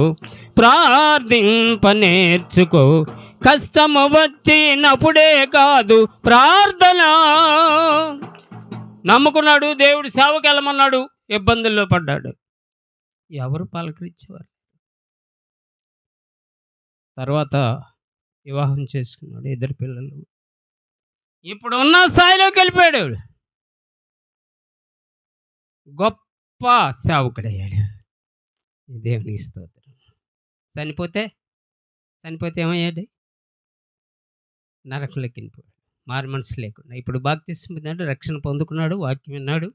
ప్రార్థింప నేర్చుకో కష్టము వచ్చినప్పుడే కాదు ప్రార్థన. నమ్ముకున్నాడు, దేవుడు సేవకు వెళ్ళమన్నాడు, ఇబ్బందుల్లో పడ్డాడు, ఎవరు పలకరించేవారు. తర్వాత వివాహం చేసుకున్నాడు, 2 పిల్లలు. ఇప్పుడు ఉన్న స్థాయిలోకి వెళ్ళిపోయాడు, గొప్ప సేవకుడయ్యాడు. దేవునికి స్తోత్రం. చనిపోతే ఏమయ్యాడు? నరకంలోకి వెళ్ళిపోయాడు, మారు మనసు లేకుండా. ఇప్పుడు బాప్తిస్మం పొందాడు, రక్షణ పొందుకున్నాడు, వాక్యం విన్నాడు,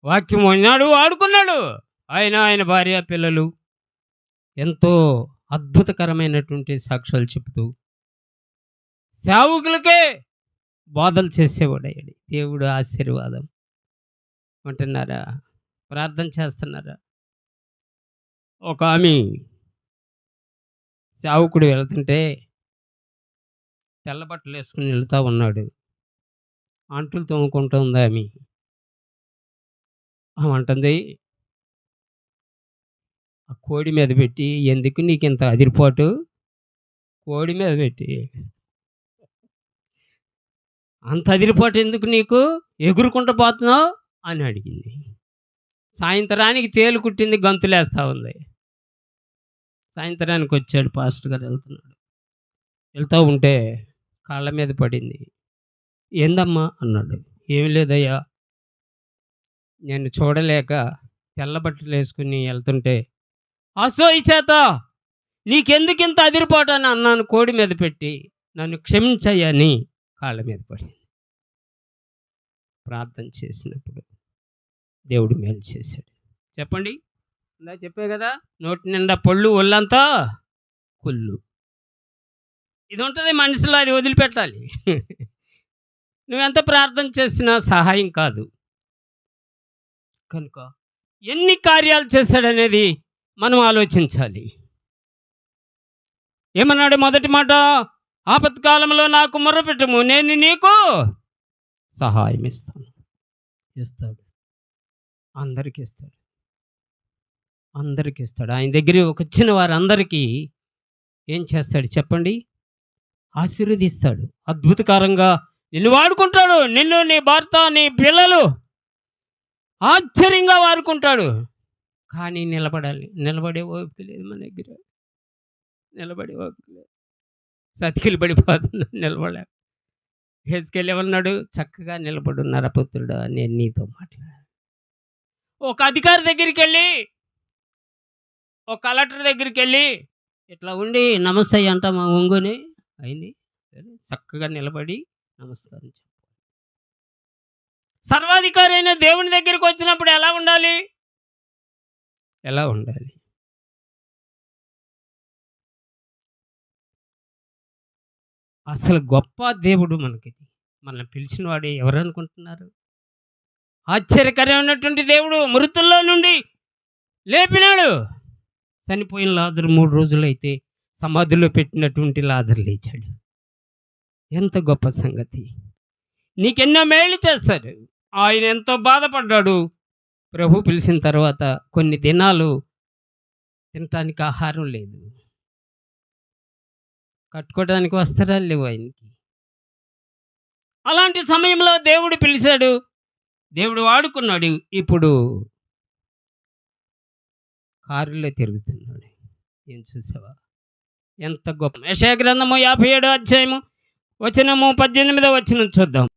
వాడుకున్నాడు. ఆయన భార్య పిల్లలు ఎంతో అద్భుతకరమైనటువంటి సాక్ష్యాలు చెబుతూ సేవకులకే బోధలు చేసేవాడయ్యాడు. దేవుడు ఆశీర్వాదం. అంటున్నారా? ప్రార్థన చేస్తున్నారా? ఒక ఆమె సేవకుడు వెళ్తుంటే తెల్ల బట్టలు వేసుకుని వెళ్తూ ఉన్నాడు, అంటులు తోముకుంటుంది ఆమె. అంటుంది, ఆ కోడి మీద పెట్టి, ఎందుకు నీకు ఇంత అదిరిపాటు, కోడి మీద పెట్టి అంత అదిరిపాటు ఎందుకు నీకు, ఎగురుకుంటూ పోతున్నావు అని అడిగింది. సాయంత్రానికి తేలు కుట్టింది, గంతులేస్తూ ఉంది. సాయంత్రానికి వచ్చాడు, పాస్టర్ గారు వెళ్తూ ఉంటే కాళ్ళ మీద పడింది. ఏందమ్మా అన్నాడు. ఏమి లేదయ్యా, నేను చూడలేక తెల్ల బట్టలు వేసుకుని వెళ్తుంటే అసూయ చేత నీకెందుకు ఇంత అదిరిపోటాను అన్నాను, కోడి మీద పెట్టి, నన్ను క్షమించయ్యని కాళ్ళ మీద పడింది. ప్రార్థన చేసినప్పుడు దేవుడు మేలు చేశాడు. చెప్పండి, ఇలా చెప్పే కదా, నోటి నిండా పళ్ళు, ఒళ్ళంతా కుళ్ళు. ఇది ఉంటుంది మనిషిలో, అది వదిలిపెట్టాలి. నువ్వెంత ప్రార్థన చేసినా సహాయం కాదు. కనుక ఎన్ని కార్యాలు చేశాడనేది మనం ఆలోచించాలి. ఏమన్నాడు? మొదటి మాట, ఆపత్కాలంలో నాకు మొర్రపెట్టుము, నేను నీకు సహాయం ఇస్తాను. ఇస్తాడు, అందరికీ ఇస్తాడు, అందరికీ ఇస్తాడు. ఆయన దగ్గర వచ్చిన వారందరికీ ఏం చేస్తాడు చెప్పండి? ఆశీర్వదిస్తాడు. అద్భుతకరంగా నిన్ను వాడుకుంటాడు. నిన్ను, నీ భర్త, నీ పిల్లలు ఆశ్చర్యంగా వాడుకుంటాడు. కానీ నిలబడే ఓపిక లేదు మన దగ్గర. నిలబడే ఓపిక లేదు, సతికిలు పడిపోతున్నా, నిలబడలే. హెజ్కేల్ ఏమన్నాడు? చక్కగా నిలబడు నరపుత్రుడా, నేను నీతో మాట్లాడాను. ఒక అధికారి దగ్గరికి వెళ్ళి, ఒక కలెక్టర్ దగ్గరికి వెళ్ళి ఇట్లా ఉండి నమస్తే అంటామా ఒంగుని అయింది, చక్కగా నిలబడి నమస్కారం చెప్పాలి. సర్వాధికారి అయిన దేవుని దగ్గరికి వచ్చినప్పుడు ఎలా ఉండాలి? అసలు గొప్ప దేవుడు మనల్ని పిలిచిన వాడు ఎవరు అనుకుంటున్నారు? ఆశ్చర్యకరమైనటువంటి దేవుడు. మృతుల్లో నుండి లేపినాడు. చనిపోయిన లాజరు 3 రోజులైతే సమాధిలో పెట్టినటువంటి లాజరు లేచాడు. ఎంత గొప్ప సంగతి! నీకెన్నో మేలు చేస్తాడు. ఆయన ఎంతో బాధపడ్డాడు. ప్రభు పిలిచిన తర్వాత కొన్ని దినాలు తినటానికి ఆహారం లేదు, కట్టుకోవడానికి వస్త్రాలు లేవు ఆయనకి. అలాంటి సమయంలో దేవుడు పిలిచాడు, దేవుడు వాడుకున్నాడు. ఇప్పుడు కారులో తిరుగుతున్నాడు. ఏం చూసావా? ఎంత గొప్ప! యెషయా గ్రంథము 57వ అధ్యాయము వచనము 18వ వచనం చూద్దాం.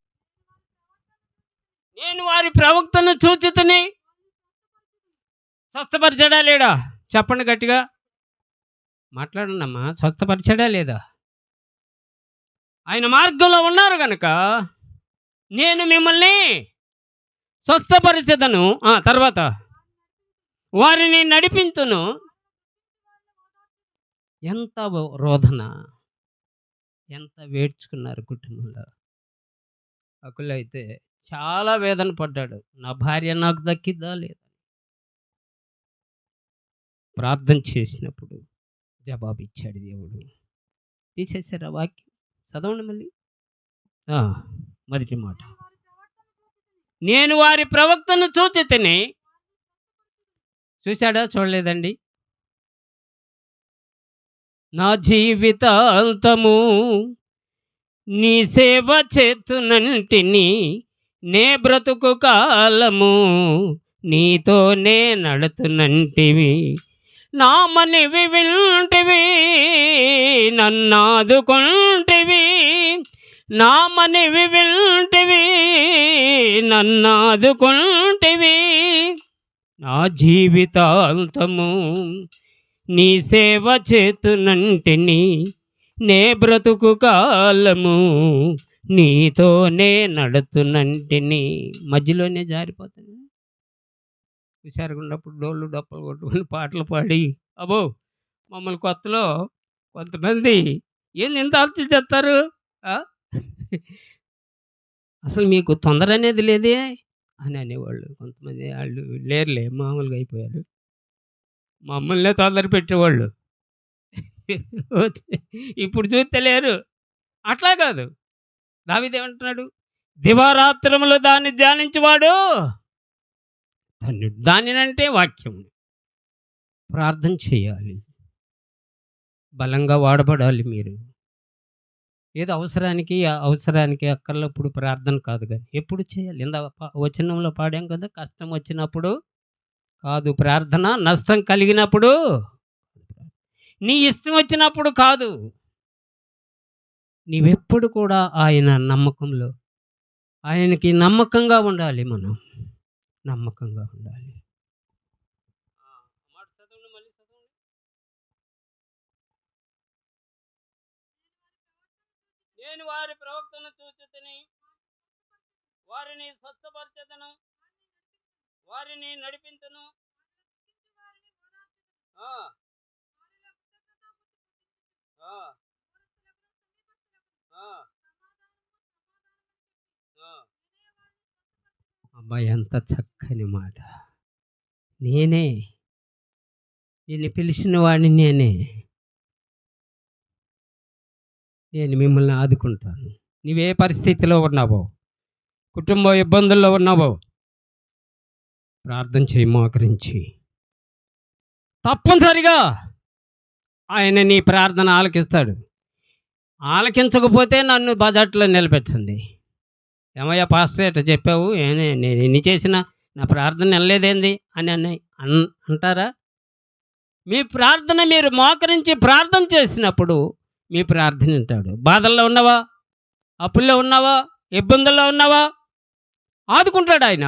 నేను వారి ప్రవక్తను చూచితిని, స్వస్థపరిచాడా లేడా? చెప్పండి గట్టిగా, మాట్లాడండి అమ్మా. స్వస్థపరిచాడా లేదా? ఆయన మార్గంలో ఉన్నారు కనుక నేను మిమ్మల్ని స్వస్థపరిచెదను. తర్వాత వారిని నడిపించును. ఎంత రోదన, ఎంత వేడ్చుకున్నారు కుటుంబంలో. అకులైతే చాలా వేదన పడ్డాడు. నా భార్య నాకు దక్కిద్దా లేదా? ప్రార్థన చేసినప్పుడు జవాబు ఇచ్చాడు దేవుడు. తీసేశారా వాక్యం? చదవండి మళ్ళీ. మొదటి మాట, నేను వారి ప్రవక్తను చూచితిని. చూశాడా? చూడలేదండి. నా జీవితాంతము నీ సేవ చేతునంటిని, నే బ్రతుకు కాలము నీతోనే నడుతునంటివి. నా మనవి వింటివి, నన్నాదుకుంటివి. నా మనవి వింటివి, నన్నాదుకుంటివి. నా జీవితాంతము నీ సేవ చేతునంటిని, నే బ్రతుకు కాలము నీతోనే నడుతునంటిని. మధ్యలోనే జారిపోతుంది. హుషారుగా ఉన్నప్పుడు డోళ్ళు డప్పలు కొట్టుకుని పాటలు పాడి, అబ్బో మమ్మల్ని కొత్తలో కొంతమంది ఏంది ఇంత ఆలోచన చేస్తారు, అసలు మీకు తొందర అనేది లేదే అని అనేవాళ్ళు. కొంతమంది వాళ్ళు లేరులే, మామూలుగా అయిపోయారు. మమ్మల్నే తొందర పెట్టేవాళ్ళు. ఇప్పుడు చూస్తే లేరు. అట్లా కాదు, దావీదేమంటున్నాడు, దివారాత్రములు దాన్ని ధ్యానించేవాడు ధన్యుడు. దానినంటే వాక్యం. ప్రార్థన చేయాలి, బలంగా వాడబడాలి. మీరు ఏదో అవసరానికి అక్కర్లప్పుడు ప్రార్థన కాదు, కానీ ఎప్పుడు చేయాలి. ఇందాక వచనంలో పాడాం కదా, కష్టం వచ్చినప్పుడు కాదు ప్రార్థన, నష్టం కలిగినప్పుడు, నీ ఇష్టం వచ్చినప్పుడు కాదు. నీవెప్పుడు కూడా ఆయన నమ్మకంలో, ఆయనకి నమ్మకంగా ఉండాలి. మనం నమ్మకంగా ఉండాలి. నేను వారి ప్రవక్తను చూచితిని, వారిని స్వస్థపరచెదను, వారిని నడిపించును. అబ్బాయి ఎంత చక్కని మాట. నేను పిలిచిన వాడిని నేను మిమ్మల్ని ఆదుకుంటాను. నీవే పరిస్థితిలో ఉన్నావో, కుటుంబ ఇబ్బందుల్లో ఉన్నావో, ప్రార్థన చేయి మోకరించి. తప్పనిసరిగా ఆయన నీ ప్రార్థన ఆలకిస్తాడు. ఆలకించకపోతే నన్ను బజాట్లో నిలబెట్టండి. ఏమయ్యా పాస్టర్ ఎట్లా చెప్పావు, నేను ఎన్ని చేసినా నా ప్రార్థన వినలేదేంది అని అంటారా? మీ ప్రార్థన మీరు మోకరించి ప్రార్థన చేసినప్పుడు మీ ప్రార్థన వింటాడు. బాధల్లో ఉన్నావా, అప్పుల్లో ఉన్నావా, ఇబ్బందుల్లో ఉన్నావా, ఆదుకుంటాడు ఆయన.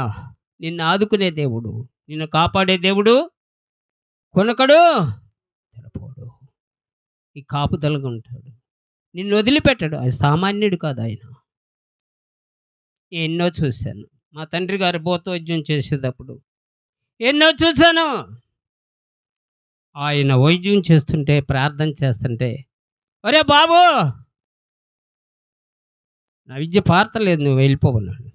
నిన్ను ఆదుకునే దేవుడు, నిన్ను కాపాడే దేవుడు, కొనకడు తెలపోడు, ఈ కాపుదలగా ఉంటాడు. నిన్ను వదిలిపెట్టాడు. అది సామాన్యుడు కాదు ఆయన. ఎన్నో చూశాను. మా తండ్రి గారు భూతవైద్యం చేసేటప్పుడు ఎన్నో చూశాను. ఆయన వైద్యం చేస్తుంటే, ప్రార్థన చేస్తుంటే, ఒరే బాబు నా విద్య పారతలేదు, నువ్వు వెళ్ళిపోన్నాడు.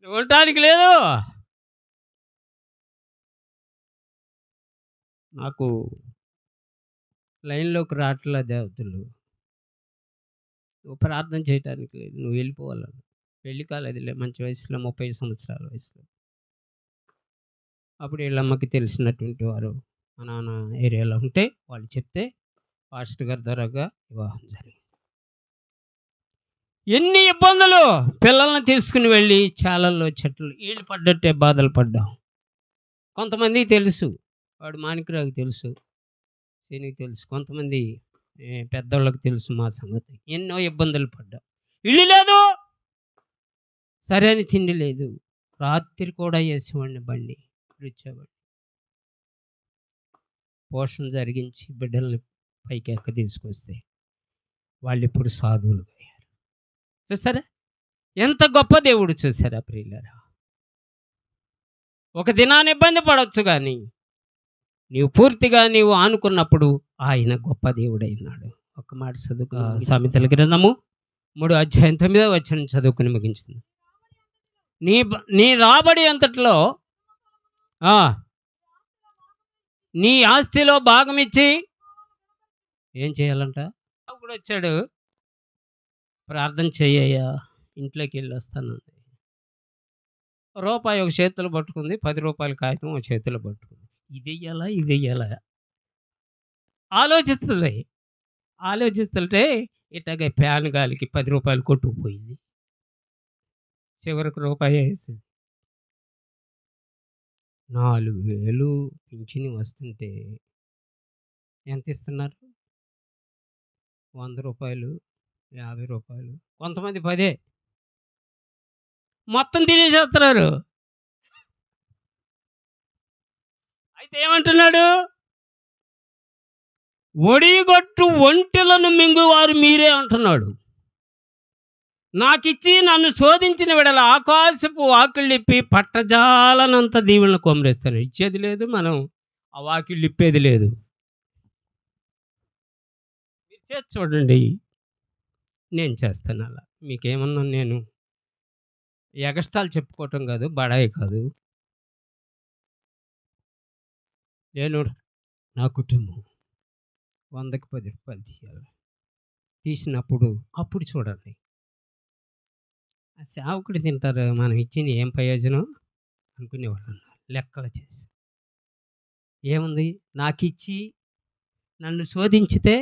నువ్వు ఉండటానికి లేదు. నాకు లైన్లోకి రావట్లే దేవతలు. నువ్వు ప్రార్థన చేయటానికి లేదు, నువ్వు వెళ్ళిపోవాలను. పెళ్ళి కాలేదులే, మంచి వయసులో 30 సంవత్సరాల వయసులో. అప్పుడు వీళ్ళమ్మకి తెలిసినటువంటి వారు మా నాన్న ఏరియాలో ఉంటే వాళ్ళు చెప్తే పాస్టర్ గారి ద్వారాగా వివాహం జరిగింది. ఎన్ని ఇబ్బందులు! పిల్లల్ని తీసుకుని వెళ్ళి చాలల్లో చెట్లు వీళ్ళు పడ్డట్టే బాధలు పడ్డాం. కొంతమందికి తెలుసు, వాడు మాణిక్యరావుకి తెలుసు, శనికి తెలుసు, కొంతమంది పెద్దవాళ్ళకి తెలుసు మా సంగతి. ఎన్నో ఇబ్బందులు పడ్డాం. ఇల్లు లేదు, సరైన తిండి లేదు, రాత్రి కూడా వేసేవాడిని బండి, వచ్చేవాడిని. పోషణ జరిగించి బిడ్డల్ని పైకి ఎక్క తీసుకొస్తే వాళ్ళు ఇప్పుడు సాధువులు అయ్యారు. చూసారా ఎంత గొప్ప దేవుడు! చూసారా ప్రియులారా? ఒక దినాన్ని ఇబ్బంది పడవచ్చు, కానీ నీవు పూర్తిగా ఆనుకున్నప్పుడు ఆయన గొప్ప దేవుడైనాడు. ఒక మాట చదువుకు, సామెతల గ్రంథము 3:9 చదువుకుని ముగించుకుందాం. నీ రాబడి అంతట్లో ఆ, నీ ఆస్తిలో భాగం ఇచ్చి ఏం చేయాలంట? కూడా వచ్చాడు, ప్రార్థన చెయ్యయ్యా, ఇంట్లోకి వెళ్ళి వస్తానంది. రూపాయి ఒక చేతిలో పట్టుకుంది, 10 రూపాయల కాగితం ఒక చేతిలో పట్టుకుంది. ఇది వెయ్యాలా, ఇది వెయ్యాలా ఆలోచిస్తుంది. ఆలోచిస్తుంటే ఇట్లాగే ఫ్యాన్ గాలికి 10 రూపాయలు కొట్టుకుపోయింది. చివరికి రూపాయి వేసింది. 4,000 పింఛను వస్తుంటే ఎంత ఇస్తున్నారు? 100 రూపాయలు, 50 రూపాయలు, కొంతమంది 10. మొత్తం తినేసేస్తున్నారు. అయితే ఏమంటున్నాడు? ఒడిగొట్టు ఒంటెలను మింగువారు మీరే అంటున్నాడు. నాకిచ్చి నన్ను శోధించిన విడల ఆకాశపు వాకిళ్ళిప్పి పట్టజాలనంత దీవెనలు కొమ్మరిస్తాను. ఇచ్చేది లేదు, మనం ఆ వాకిళ్ళు ఇప్పేది లేదు. మీరు చేసి చూడండి, నేను చేస్తాను అలా. మీకేమన్నా నేను ఎగస్టాలు చెప్పుకోవటం కాదు, బడాయి కాదు. నేను నా కుటుంబం 100కి 10 రూపాయలు తీయాలి. తీసినప్పుడు అప్పుడు చూడండి, ఆ సేవకుడు తింటారు, మనం ఇచ్చిన ఏం ప్రయోజనం అనుకునేవాళ్ళు ఉన్నారు. లెక్కలు చేసి ఏముంది, నాకిచ్చి నన్ను శోధించితే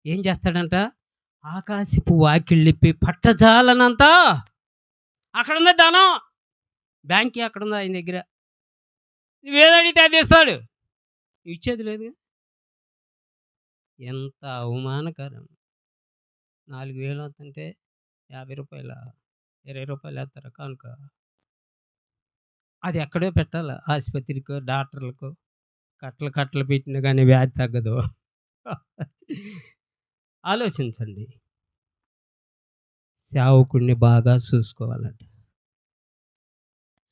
ఏం చేస్తాడంట? ఆకాశపు వాకిళ్ళిప్పి పట్టజాలనంత అక్కడున్న ధనం, బ్యాంక్ అక్కడుంది ఆయన దగ్గర, నువ్వేదడిగితే అది ఇస్తాడు, ఇచ్చేది లేదు. ఎంత అవమానకరం. 4,000 అవుతుంటే 50 రూపాయల, 20 రూపాయలు వేస్తారు కానుక. అది ఎక్కడో పెట్టాలి, ఆసుపత్రికో డాక్టర్లకో. కట్టలు కట్టలు పెట్టినా కానీ వ్యాధి తగ్గదు. ఆలోచించండి. సేవకుడిని బాగా చూసుకోవాలంట.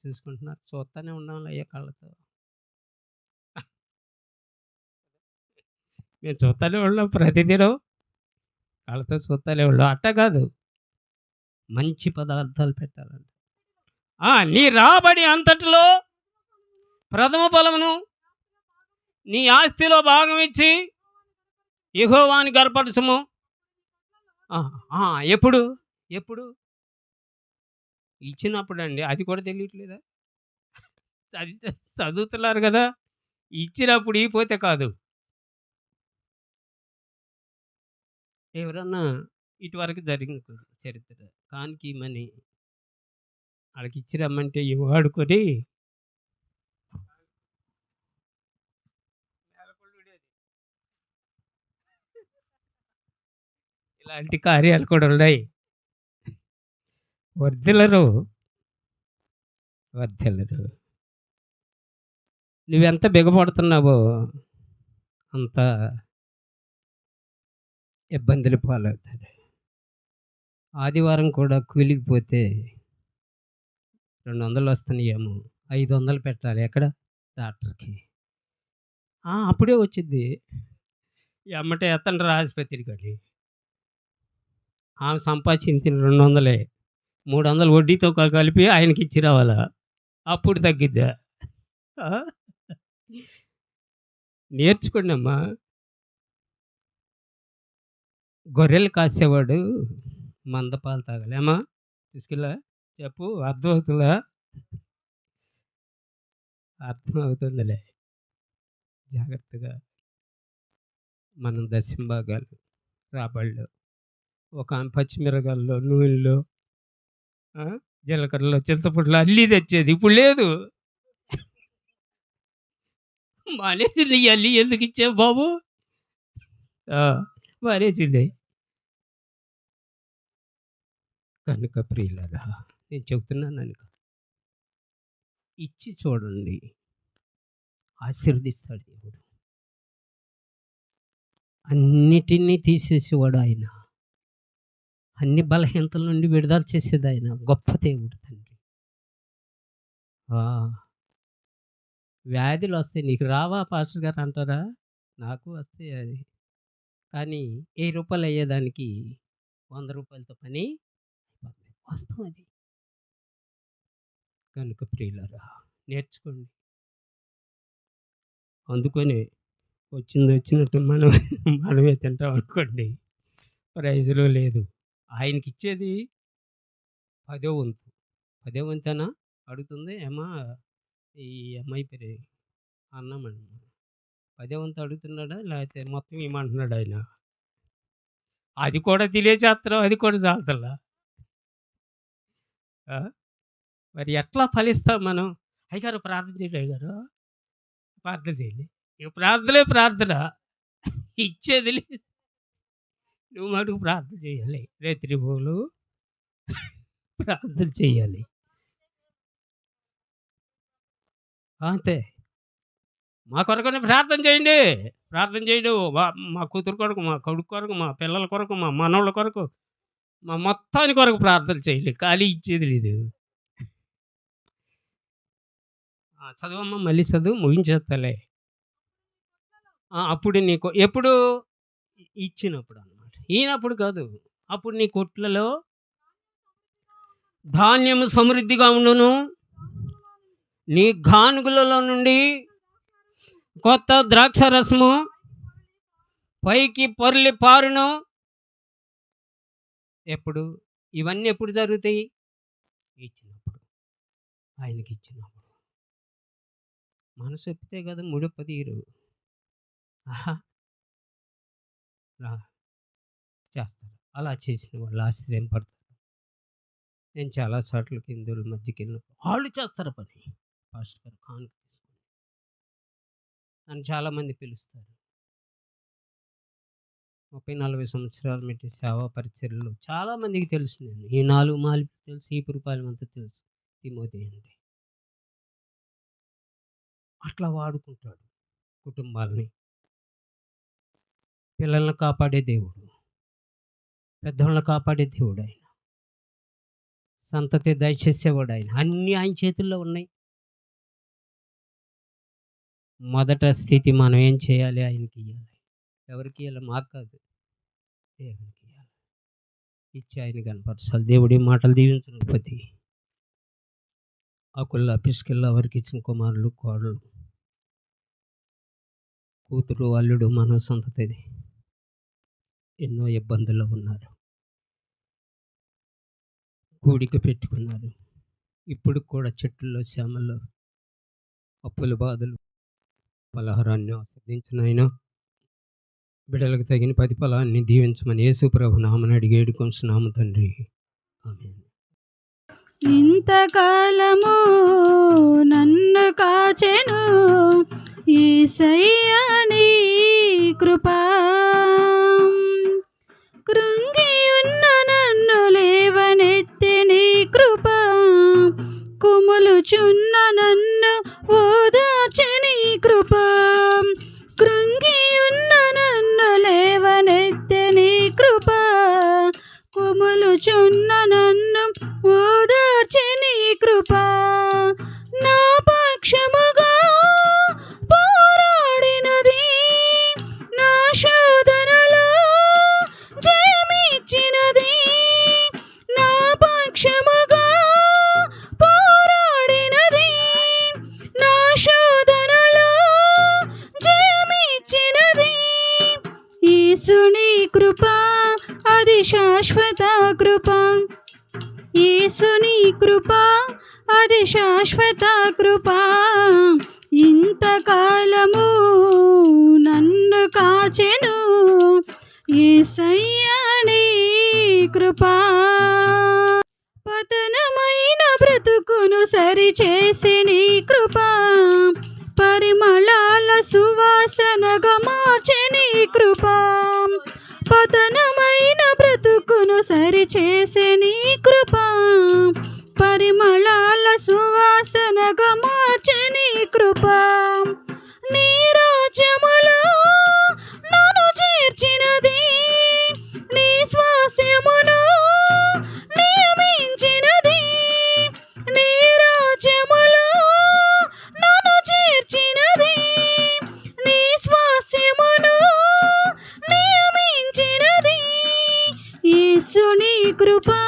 చూసుకుంటున్నారు, చూస్తూనే ఉన్నాం అయ్యే కళ్ళతో. మేము చూస్తూనే ఉన్నాం, ప్రతిదినం కళ్ళతో చూస్తూనే ఉన్నాం. అట్ట కాదు, మంచి పదార్థాలు పెట్టాలంట. నీ రాబడి అంతటిలో ప్రథమ ఫలమును నీ ఆస్తిలో భాగం ఇచ్చి యెహోవాని గర్పరచము. ఎప్పుడు ఎప్పుడు ఇచ్చినప్పుడు అండి, అది కూడా తెలియట్లేదా? చదువుతున్నారు కదా, ఇచ్చినప్పుడు ఇపోతే కాదు. ఎవరన్నా ఇటువరకు జరిగింది చరిత్ర, కానికి మని వాళ్ళకి ఇచ్చి రమ్మంటే వాడుకొని ఇలాంటి కార్యాలు కూడా ఉన్నాయి. వర్ధిల్లరు. నువ్వెంత బిగపడుతున్నావో అంత ఇబ్బందులు పాలవుతారు. ఆదివారం కూడా కూలికి పోతే 200 వస్తున్నాయేమో, 500 పెట్టాలి. ఎక్కడ? డాక్టర్కి. అప్పుడే వచ్చింది, ఎమ్మటే ఎత్తండ్రి ఆసుపత్రికి అని. ఆమె సంపాదించింది 200, 300 వడ్డీతో కలిపి ఆయనకి ఇచ్చి రావాలా, అప్పుడు తగ్గిద్దా? నేర్చుకోండి అమ్మా. గొర్రెలు కాసేవాడు మందపాలు తాగాలి. అమ్మా తీసుకెళ్ళా చెప్పు, అర్థమవుతుందా? అర్థమవుతుందిలే. జాగ్రత్తగా మనం దశంభాగాలు, రాబళ్ళు, ఒక ఆమె పచ్చిమిరకాయల్లో, నూనెలో, జీలకర్రలో, చింతపండులో అల్లి తెచ్చేది. ఇప్పుడు లేదు, మానేసింది. అల్లి ఎందుకు ఇచ్చావు బాబు? మానేసింది. కనుక ప్రియులారా, నేను చెబుతున్నాను అనుక, ఇచ్చి చూడండి, ఆశీర్వదిస్తాడు దేవుడు. అన్నిటినీ తీసేసేవాడు ఆయన, అన్ని బలహీనతల నుండి విడుదల చేసేది ఆయన. గొప్ప దేవుడు తండ్రి. వ్యాధులు వస్తాయి, నీకు రావా పాస్టర్ గారు అంటారా? నాకు వస్తాయి. అది కానీ 1000 రూపాయలు అయ్యేదానికి 100 రూపాయలతో పని వస్తాం. అది కనుక ప్రియులారా, నేర్చుకోండి. అందుకని వచ్చినట్టు మనమే తింటాం అనుకోండి, ప్రైజ్‌లో లేదు. ఆయనకిచ్చేది 10వ వంతు. 10వ వంతేనా అడుగుతుంది? ఈ అమ్మాయి పేరు అన్నమండి. 10వ వంతు అడుగుతున్నాడా? లేకపోతే మొత్తం ఇయ్యమంటున్నాడా ఆయన? అది కూడా తినేచేస్తున్నాం, అది కూడా చాలతల్లా. ఆ! మరి ఎట్లా ఫలిస్తాం మనం? అయ్యగారు ప్రార్థన చేయండి అయ్యగారు. ప్రార్థన చేయండి. ఇక ప్రార్థనే ప్రార్థన. ఇచ్చేది లేదు. నువ్వు మటుకు ప్రార్థన చేయాలి. రాత్రిపూలు ప్రార్థన చేయాలి. అంతే. మా కొరకునే ప్రార్థన చేయండి. ప్రార్థన చేయండి. మా కూతురు కొరకు, మా కొడుకు కొరకు, మా పిల్లల కొరకు, మా మనవళ్ళ కొరకు, మా మొత్తాని కొరకు ప్రార్థన చేయండి. ఖాళీ ఇచ్చేది లేదు. చదవమ్మా, మళ్ళీ చదువు, ముగించేస్తాలే. అప్పుడు నీకు ఎప్పుడు ఇచ్చినప్పుడు అన్నమాట. ఈయనప్పుడు కాదు. అప్పుడు నీ కొట్లలో ధాన్యము సమృద్ధిగా ఉండును, నీ గానుగులలో నుండి కొత్త ద్రాక్ష రసము పైకి పొర్లి పారును. ఎప్పుడు? ఇవన్నీ ఎప్పుడు జరుగుతాయి? ఇచ్చినప్పుడు, ఆయనకి ఇచ్చినప్పుడు. మనసు ఒప్పితే కదా ముడిపదీరు. చేస్తారు. అలా చేసిన వాళ్ళు ఆశ్చర్యపడతారు. నేను చాలా చోట్లకి హిందువుల మధ్యకి వెళ్ళినప్పుడు వాళ్ళు చేస్తారు పని. పాస్టర్ గారు కానుక తీసుకొని నన్ను చాలామంది పిలుస్తారు. 30-40 సంవత్సరాలు మెట్టి సేవా పరిచర్యలు చాలామందికి తెలుసు. నేను ఈ 4 మాలు తెలుసు, ఈ పురపాలెం అంతా తెలుసు. తిమోతి అంటే అట్లా వాడుకుంటాడు కుటుంబాలని. పిల్లల్ని కాపాడే దేవుడు, పెద్దవాళ్ళని కాపాడే దేవుడు ఆయన. సంతతి దయచేసేవాడు ఆయన. అన్నీ ఆయన చేతుల్లో ఉన్నాయి. మొదట స్థితి మనం ఏం చేయాలి? ఆయనకి ఇవ్వాలి. ఎవరికి ఇవ్వాలి? మాకు కాదు, దేవునికి ఇవ్వాలి. ఇచ్చి ఆయన కనపరచాలి. దేవుడి మాటలు దీవించకపోతే ఆకుల్లా పిసుకెళ్ళి ఎవరికి ఇచ్చిన కుమారులు, కోడలు, కూతురు, అల్లుడు, మన సంతతి ఎన్నో ఇబ్బందుల్లో ఉన్నారు. కూడిక పెట్టుకున్నారు. ఇప్పుడు కూడా చెట్టుల్లో, శ్యామల్లో అప్పుల బాధలు, పలహారాన్ని ఆస్వాదించిన ఆయన బిడ్డలకు తగిన ప్రతిఫలాన్ని దీవించమని యేసు ప్రభు నామమున అడిగి వేడుకొంచున్నాము తండ్రి. ఆమేన్. ఇంతకాలము నన్ను కాచెను యేసయ్యా నీ కృపా, కృంగియున్న నన్ను లేవనెత్తి నీ కృపా, కుములుచున్న నన్ను ఓదార్చె నీ కృపా, కృంగియున్న నన్ను లేవనెత్తి నీ కృపా, కుములుచున్న నన్ను ఓదార్చె నీ కృపా, నా పక్షముగా పోరాడినది, నా శోధనలో జయమిచ్చినది, నా పక్షముగా పోరాడినది, నా శోధనలో జయమిచ్చినది. యేసుని కృపా అది శాశ్వత కృపా, యేసుని కృపా అది శాశ్వత కృపా, ఇంతకాలము నన్ను కాచెను యేసయ్యా నీ కృపా, పతనమైన బ్రతుకును సరిచేసి నీ కృపా, పరిమళాల సువాసనగా మార్చె నీ కృపా, పతనమైన బ్రతుకును సరిచేసే నీ కృపా, పరిమళాల సువాసనగా మార్చె నీ కృపా, నీ రాజ్యములో నన్ను చేర్చినది, నీ స్వాస్యమును నియమించినది, నీ రాజ్యములో నన్ను చేర్చినది, నీ స్వాస్యమును నియమించినది. యేసుని కృపా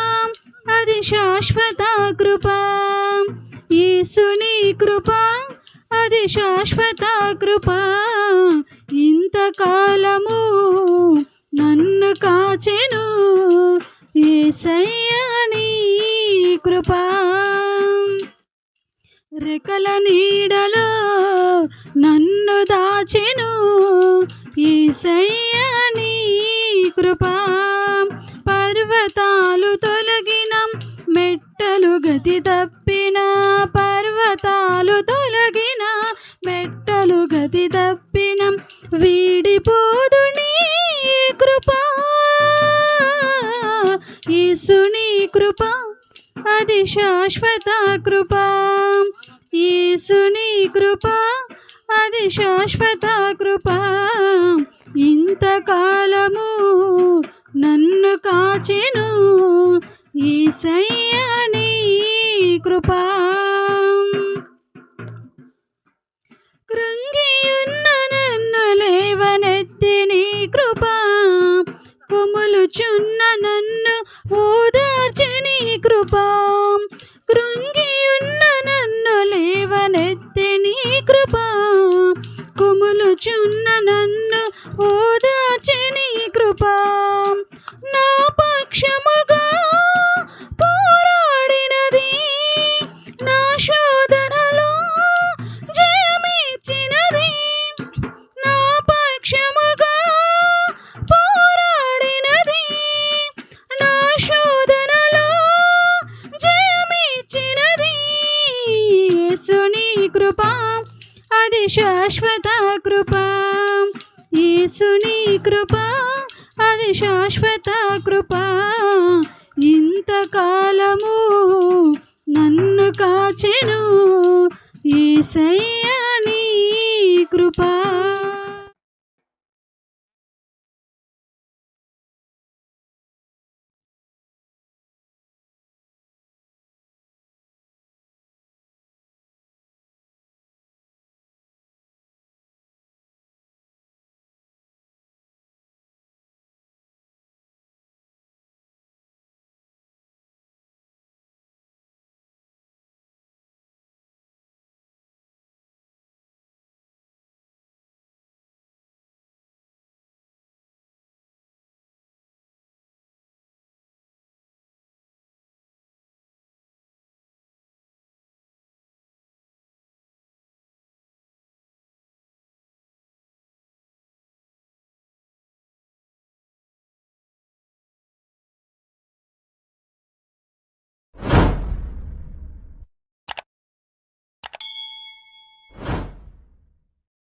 అది శాశ్వత కృపా, యేసుని కృప అది శాశ్వత కృప ఇంతకాలము నన్ను కాచెను యేసయ్య నీ కృప రెక్కల నీడలో నన్ను దాచెను యేసయ్య నీ కృప పర్వతాలు తొలగిన మెట్టలు గతి తప్పిన పర్వతాలు తొలగిన మెట్టలు గతి తప్పిన వీడిపోదు నీ కృప యేసుని కృప అది శాశ్వత కృప యేసుని కృప అది శాశ్వత కృప ఇంతకాలము నన్ను కాచెను యేసయ్య నీ కృప కృంగియున్న నన్ను లేవనెత్తి నీ కృప కొములుచున్న నన్ను ఓదార్చి నీ కృప కృంగియున్న నన్ను లేవనెత్తి నీ కృప కొములుచున్న నన్ను ఓదార్చి నీ కృప నా పక్షముగా పోరాడినది నా శోధనలో జయమిచ్చినది నా పక్షముగా పోరాడినది నా శోధనలో జయమిచ్చినది యేసుని కృప అది శాశ్వత కృప యేసుని కృప అది శాశ్వత కృప ఇంతకాలము నన్ను కాచెను